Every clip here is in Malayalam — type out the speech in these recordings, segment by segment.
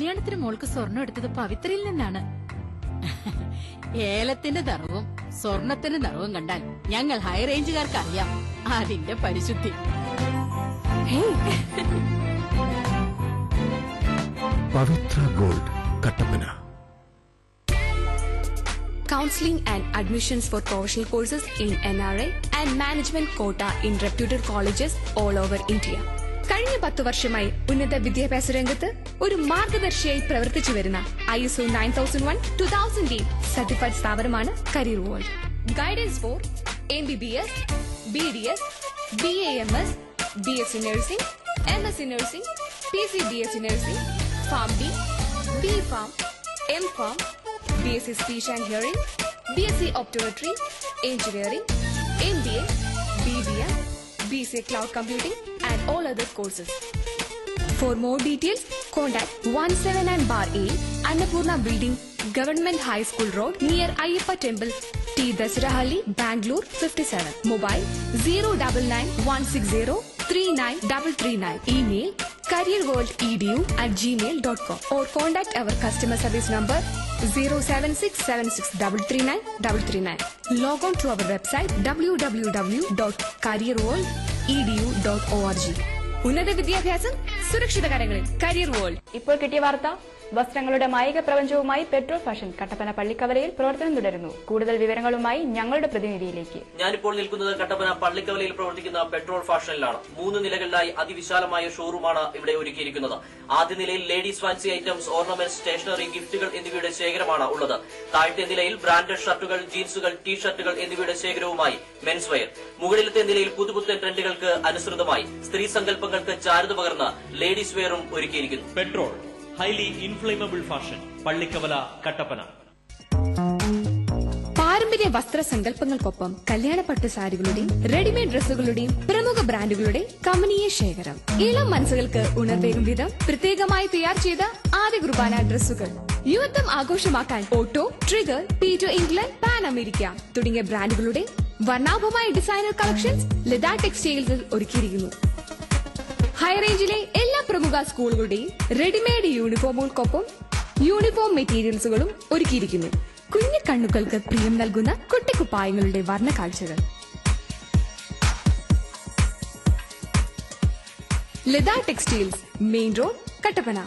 കല്യാണത്തിന് മോൾക്ക് സ്വർണം എടുത്തത് പവിത്രയിൽ നിന്നാണ്. ഏലത്തിന്റെ നിറവും സ്വർണത്തിന്റെ നിറവും കണ്ടാൽ ഞങ്ങൾ ഹൈ റേഞ്ചുകാർക്ക് അറിയാം അതിന്റെ പരിശുദ്ധി. Pavithra gold, Kattappana. Counseling and admissions for professional courses in NRI and management quota in reputed colleges all over India. കഴിഞ്ഞ 10 വർഷമായി ഉന്നത വിദ്യാഭ്യാസ രംഗത്ത് ഒരു മാർഗദർശിയായി പ്രവർത്തിച്ചു വരുന്ന ISO 9001-2008 സർട്ടിഫൈഡ് സ്ഥാപനമാണ് career world. Guidance four MBBS, BDS, BAMS, BSc Nursing, MSc Nursing, PCBSc Nursing, PharmD, BPharm, MPharm, BSc Speech and Hearing, BSc Optometry, Engineering, MBA, BBM, BCA Cloud Computing and all other courses. For more details, contact 179 Bar A, Annapurna Building, Government High School Road, near Ayyappa Temple, T. Dasarahalli, Bangalore 57. Mobile 09916039339. Email careerworldedu@gmail.com or contact our customer service number 07676339339. Log on to our website www.careerworldedu.org. ഉന്നത വിദ്യാഭ്യാസം സുരക്ഷിത കരങ്ങളിൽ, കരിയർ വേൾഡ്. ഇപ്പോൾ കിട്ടിയ വാർത്ത. വസ്ത്രങ്ങളുടെ മായിക പ്രപഞ്ചവുമായി പെട്രോൾ ഫാഷൻ കട്ടപ്പന പള്ളിക്കവലയിൽ പ്രവർത്തനം തുടരുന്നു. കൂടുതൽ വിവരങ്ങളുമായി ഞങ്ങളുടെ പ്രതിനിധിയിലേക്ക്. ഞാനിപ്പോൾ നിൽക്കുന്നത് കട്ടപ്പന പള്ളിക്കവലയിൽ പ്രവർത്തിക്കുന്ന പെട്രോൾ ഫാഷനിലാണ്. 3 നിലകളിലായി അതിവിശാലമായ ഷോറൂമാണ് ഇവിടെ ഒരുക്കിയിരിക്കുന്നത്. ആദ്യ നിലയിൽ ladies fancy items, ornaments, stationery, ഗിഫ്റ്റുകൾ എന്നിവയുടെ ശേഖരമാണ് ഉള്ളത്. താഴത്തെ നിലയിൽ ബ്രാൻഡഡ് ഷർട്ടുകൾ, ജീൻസുകൾ, ടീഷർട്ടുകൾ എന്നിവയുടെ ശേഖരവുമായി മെൻസ് വെയർ. മുകളിലത്തെ നിലയിൽ പുതുപുത്തൻ ട്രെൻഡുകൾക്ക് അനുസൃതമായി സ്ത്രീ സങ്കല്പങ്ങൾക്ക് ചാരുത പകർന്ന് ലേഡീസ് വെയറും ഒരുക്കിയിരിക്കുന്നു. Petrol highly inflammable fashion, Pallikkavala, Kattappana. പാരമ്പര്യ വസ്ത്രസങ്കല്പങ്ങൾക്കൊപ്പം കല്യാണ പട്ടു സാരികളുടെയും റെഡിമെയ്ഡ് ഡ്രസ്സുകളുടെയും പ്രമുഖ ബ്രാൻഡുകളുടെ കമനീയ ശേഖരം. ഇളം മനസ്സുകൾക്ക് ഉണർവേകും വിധം പ്രത്യേകമായി തയ്യാർ ചെയ്ത ആദ്യ കുർബാന ഡ്രസ്സുകൾ. യുവത്വം ആഘോഷമാക്കാൻ Otto, Trigger, Peter England, Pan America തുടങ്ങിയ ബ്രാൻഡുകളുടെ വർണ്ണാഭമായ ഡിസൈനർ കളക്ഷൻസ് ലത ടെക്സ്റ്റൈൽസിൽ ഒരുക്കിയിരിക്കുന്നു. ഹൈറേഞ്ചിലെ എല്ലാ പ്രമുഖ സ്കൂളുകളുടെയും റെഡിമെയ്ഡ് യൂണിഫോമുകൾക്കൊപ്പം യൂണിഫോം മെറ്റീരിയൽസുകളും ഒരുക്കിയിരിക്കുന്നു. കുഞ്ഞു കണ്ണുകൾക്ക് പ്രിയം നൽകുന്ന കുട്ടിക്കുപ്പായങ്ങളുടെ വർണ്ണ കാഴ്ചകൾ. Latha textiles, main road, Kattappana.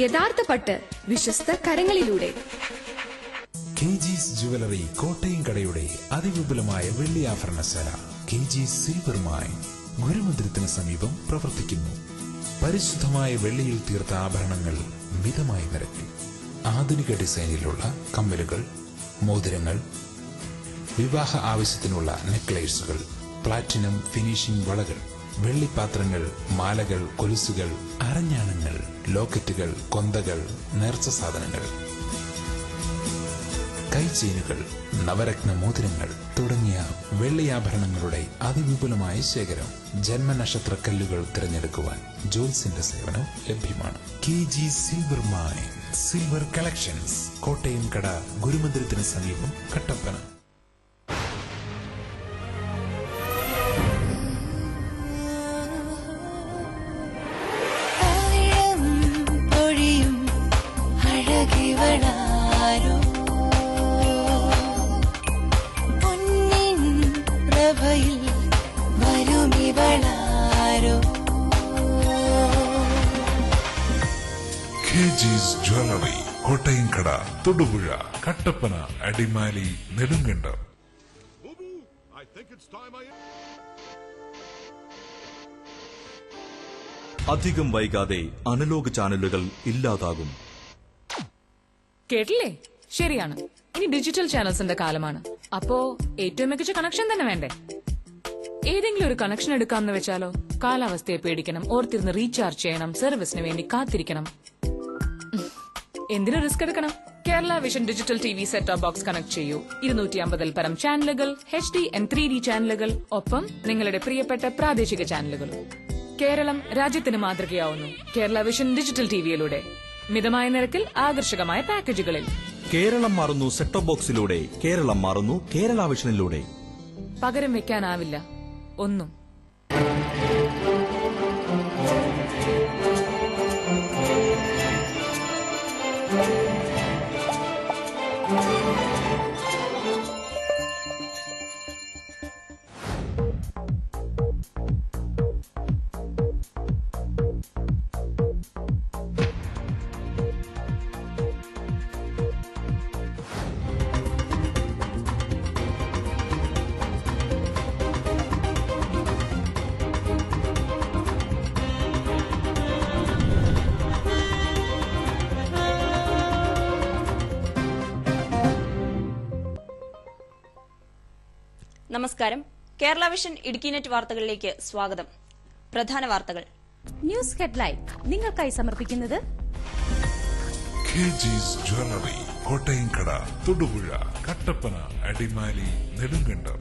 യഥാർത്ഥ പട്ട് വിശ്വസ്ത കരങ്ങളിലൂടെ. KG's ജുവലറി, കോട്ടയം കടയുടെ അതിവിപുലമായ വെള്ളി ആഭരണശാല. KG's സിൽവർ മൈൻ, ഗുരുമന്ദിരത്തിന് സമീപം പ്രവർത്തിക്കുന്നു. പരിശുദ്ധമായ വെള്ളിയിൽ തീർത്ത ആഭരണങ്ങൾ മിതമായ നിരക്കിൽ. ആധുനിക ഡിസൈനിലുള്ള കമ്മലുകൾ, മോതിരങ്ങൾ, വിവാഹ ആവശ്യത്തിനുള്ള നെക്ലേസുകൾ, പ്ലാറ്റിനം ഫിനിഷിംഗ് വളകൾ, വെള്ളിപ്പാത്രങ്ങൾ, മാലകൾ, കൊലുസുകൾ, അരഞ്ഞാണങ്ങൾ, ലോക്കറ്റുകൾ, കൊന്തകൾ, നേർച്ച സാധനങ്ങൾ, കൈചെയിനുകൾ, നവരത്ന മോതിരങ്ങൾ തുടങ്ങിയ വെള്ളിയാഭരണങ്ങളുടെ അതിവിപുലമായ ശേഖരം. ജന്മനക്ഷത്ര കല്ലുകൾ തിരഞ്ഞെടുക്കുവാൻ ജോൽസിന്റെ സേവനം ലഭ്യമാണ്. KG's silver mine, silver collections, Kottayam കട, ഗുരുമന്ദിരത്തിന് സമീപം, കട്ടപ്പന. KG's ജ്വല്ലറി, കോട്ടയം കട, തൊടുപുഴ, കട്ടപ്പന, അടിമാലി, നെടുങ്കണ്ടം. അധികം വൈകാതെ അനലോഗ് ചാനലുകൾ ഇല്ലാതാകും. കേട്ടില്ലേ? ശരിയാണ്. ഇനി ഡിജിറ്റൽ ചാനൽസിന്റെ കാലമാണ്. അപ്പോ ഏറ്റവും മികച്ച കണക്ഷൻ തന്നെ വേണ്ടേ? ഏതെങ്കിലും ഒരു കണക്ഷൻ എടുക്കാമെന്ന് വെച്ചാലോ? കാലാവസ്ഥയെ പേടിക്കണം, ഓർത്തിരുന്ന് റീചാർജ് ചെയ്യണം, സർവീസിന് വേണ്ടി കാത്തിരിക്കണം. എന്തിനു റിസ്ക് എടുക്കണം? Kerala vision digital TV set top box connect ചെയ്യൂ. 250 പരം ചാനലുകൾ, HD and 3D ചാനലുകൾ, ഒപ്പം നിങ്ങളുടെ പ്രിയപ്പെട്ട പ്രാദേശിക ചാനലുകളും. കേരളം രാജ്യത്തിന് മാതൃകയാവുന്നു കേരള വിഷൻ ഡിജിറ്റൽ TVയിലൂടെ. മിതമായ നിരക്കിൽ ആകർഷകമായ പാക്കേജുകളിൽ. കേരളം മാറുന്നു സെറ്റ് ടോപ്പ് ബോക്സിലൂടെ. കേരളം മാറുന്നു കേരള വിഷനിലൂടെ. പകരം വെക്കാനാവില്ല ഒന്നും. നമസ്കാരം. കേരള വിഷൻ ഇടുക്കി നെറ്റ് വാർത്തകളിലേക്ക് സ്വാഗതം. പ്രധാന വാർത്തകൾ. ന്യൂസ് ഹെഡ്ലൈൻ നിങ്ങൾക്കായി സമർപ്പിക്കുന്നത് കെജിസ് ജ്വല്ലറി, കോട്ടയംകട, തൊടുപുഴ, കട്ടപ്പന, അടിമാലി, നെടുങ്കണ്ടം.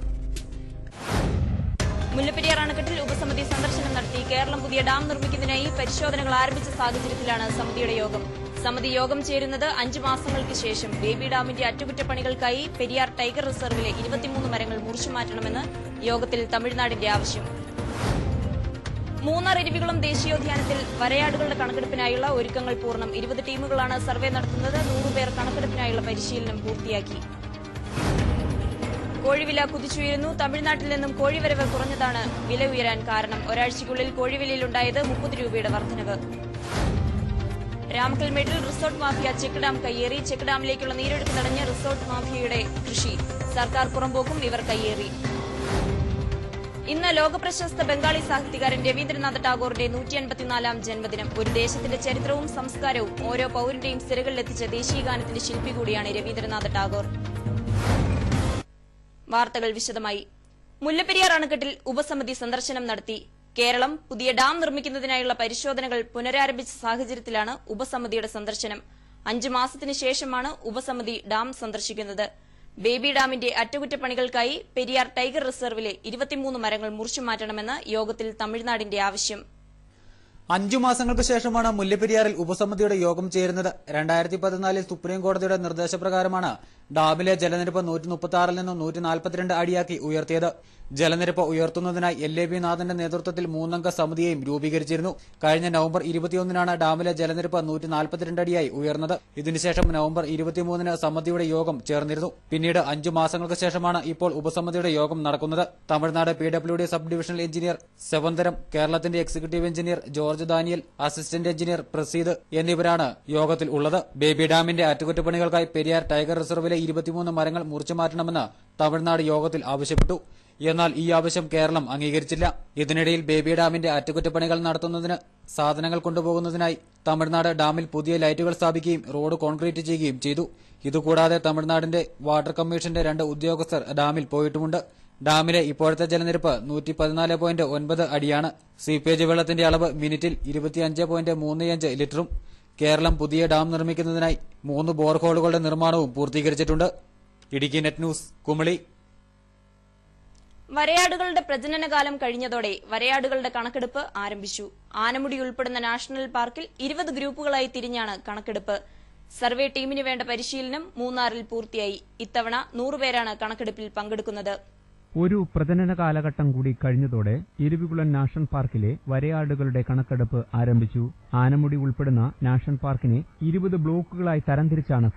മുല്ലപ്പെരിയാർ അണക്കെട്ടിൽ ഉപസമിതി സന്ദർശനം നടത്തി. കേരളം പുതിയ ഡാം നിർമ്മിക്കുന്നതിനായി പരിശോധനകൾ ആരംഭിച്ച സാഹചര്യത്തിലാണ് സമിതിയുടെ യോഗം. സമിതി യോഗം ചേരുന്നത് 5 മാസങ്ങൾക്ക് ശേഷം. ബേബി ഡാമിന്റെ അറ്റകുറ്റപ്പണികൾക്കായി പെരിയാർ ടൈഗർ റിസർവിലെ 23 മരങ്ങൾ മുറിച്ചുമാറ്റണമെന്ന് യോഗത്തിൽ തമിഴ്നാടിന്റെ ആവശ്യം. മൂന്നാർ ഇരവികുളം ദേശീയോദ്യാനത്തിൽ വരയാടുകളുടെ കണക്കെടുപ്പിനായുള്ള ഒരുക്കങ്ങൾ പൂർണ്ണം. 20 ടീമുകളാണ് സർവേ നടത്തുന്നത്. 100 പേർ കണക്കെടുപ്പിനായുള്ള പരിശീലനം പൂർത്തിയാക്കി. കോഴിവില കുതിച്ചുയരുന്നു. തമിഴ്നാട്ടിൽ നിന്നും കോഴിവരവ് കുറഞ്ഞതാണ് വില ഉയരാൻ കാരണം. ഒരാഴ്ചയ്ക്കുള്ളിൽ കോഴിവിലയിലുണ്ടായത് 30 രൂപയുടെ വർധനവ്. രാമക്കൽമേട്ടിൽ റിസോർട്ട് മാഫിയ ചെക്ക് ഡാം കയ്യേറി. ചെക്ക് ഡാമിലേക്കുള്ള നീരൊഴുക്ക് തടഞ്ഞ റിസോർട്ട് മാഫിയയുടെ കൃഷി. സർക്കാർ പുറമ്പോക്കും ഇവർ കയ്യേറി. ഇന്ന് ലോകപ്രശസ്ത ബംഗാളി സാഹിത്യകാരൻ രവീന്ദ്രനാഥ ടാഗോറിന്റെ 154-ാം ജന്മദിനം. ഒരു ദേശത്തിന്റെ ചരിത്രവും സംസ്കാരവും ഓരോ പൌരന്റെയും സിരകളിലെത്തിച്ച ദേശീയഗാനത്തിന്റെ ശില്പി കൂടിയാണ് രവീന്ദ്രനാഥ ടാഗോർ. വാർത്തകൾ വിശദമായി. മുല്ലപ്പെരിയാർ അണക്കെട്ടിൽ ഉപസമിതി സന്ദർശനം നടത്തി. കേരളം പുതിയ ഡാം നിർമ്മിക്കുന്നതിനായുള്ള പരിശോധനകൾ പുനരാരംഭിച്ച സാഹചര്യത്തിലാണ് ഉപസമിതിയുടെ സന്ദർശനം. 5 മാസത്തിന് ശേഷമാണ് ഉപസമിതി ഡാം സന്ദർശിക്കുന്നത്. ബേബി ഡാമിന്റെ അറ്റകുറ്റപ്പണികൾക്കായി പെരിയാർ ടൈഗർ റിസർവിലെ 23 മരങ്ങൾ മുറിച്ചുമാറ്റണമെന്ന് യോഗത്തിൽ തമിഴ്നാടിന്റെ ആവശ്യം. 5 മാസങ്ങൾക്ക് ശേഷമാണ് മുല്ലപ്പെരിയാറിൽ ഉപസമിതിയുടെ യോഗം ചേരുന്നത്. 2014 സുപ്രീം കോടതിയുടെ നിർദ്ദേശപ്രകാരമാണ് ഡാമിലെ ജലനിരപ്പ് 136-ൽ നിന്നും 142 അടിയാക്കി ഉയർത്തിയത്. ജലനിരപ്പ് ഉയർത്തുന്നതിനായി LAB നാഥന്റെ നേതൃത്വത്തിൽ 3-അംഗ സമിതിയെയും രൂപീകരിച്ചിരുന്നു. കഴിഞ്ഞ നവംബർ 21-നാണ് ഡാമിലെ ജലനിരപ്പ് 142 അടിയായി ഉയർന്നത്. ഇതിനുശേഷം നവംബർ 23-ന് സമിതിയുടെ യോഗം ചേർന്നിരുന്നു. പിന്നീട് 5 മാസങ്ങൾക്ക് ശേഷമാണ് ഇപ്പോൾ ഉപസമിതിയുടെ യോഗം നടക്കുന്നത്. Tamil Nadu PWD sub divisional engineer സെവന്തരം, കേരളത്തിന്റെ executive engineer George Daniel, assistant engineer Praseed എന്നിവരാണ് യോഗത്തിൽ ഉള്ളത്. ബേബി ഡാമിന്റെ അറ്റകുറ്റപ്പണികൾക്കായി പെരിയാർ ടൈഗർ റിസർവിലെ 23 മരങ്ങൾ മുറിച്ചുമാറ്റണമെന്ന് തമിഴ്നാട് യോഗത്തിൽ ആവശ്യപ്പെട്ടു. എന്നാൽ ഈ ആവശ്യം കേരളം അംഗീകരിച്ചില്ല. ഇതിനിടയിൽ ബേബി ഡാമിന്റെ അറ്റകുറ്റപ്പണികൾ നടത്തുന്നതിന് സാധനങ്ങൾ കൊണ്ടുപോകുന്നതിനായി തമിഴ്നാട് ഡാമിൽ പുതിയ ലൈറ്റുകൾ സ്ഥാപിക്കുകയും റോഡ് കോൺക്രീറ്റ് ചെയ്യുകയും ചെയ്തു. ഇതുകൂടാതെ തമിഴ്നാടിന്റെ വാട്ടർ കമ്മീഷന്റെ 2 ഉദ്യോഗസ്ഥർ ഡാമിൽ പോയിട്ടുമുണ്ട്. ഡാമിലെ ഇപ്പോഴത്തെ ജലനിരപ്പ് 114.9 അടിയാണ്. സീപ്പേജ് വെള്ളത്തിന്റെ അളവ് മിനിറ്റിൽ 25.35 ലിറ്ററും. കേരളം പുതിയ ഡാം നിർമ്മിക്കുന്നതിനായി 3 ബോർഹോളുകളുടെ നിർമ്മാണവും പൂർത്തീകരിച്ചിട്ടുണ്ട്. Idukki net news, Kumily. വരയാടുകളുടെ പ്രജനനകാലം കഴിഞ്ഞതോടെ വരയാടുകളുടെ കണക്കെടുപ്പ് ആരംഭിച്ചു. ആനമുടി ഉൾപ്പെടുന്ന നാഷണൽ പാർക്കിൽ 20 ഗ്രൂപ്പുകളായി തിരിഞ്ഞാണ് കണക്കെടുപ്പ്. സർവേ ടീമിന് വേണ്ട പരിശീലനം മൂന്നാറിൽ പൂർത്തിയായി. ഇത്തവണ 100 പേരാണ് കണക്കെടുപ്പിൽ പങ്കെടുക്കുന്നത്. ഒരു പ്രജനന കാലഘട്ടം കൂടി കഴിഞ്ഞതോടെ ഇരവികുളം നാഷണൽ പാർക്കിലെ വരയാടുകളുടെ കണക്കെടുപ്പ് ആരംഭിച്ചു. ആനമുടി ഉൾപ്പെടുന്ന നാഷണൽ പാർക്കിനെ 20 ബ്ലോക്കുകളായി തരംതിരിച്ചാണ്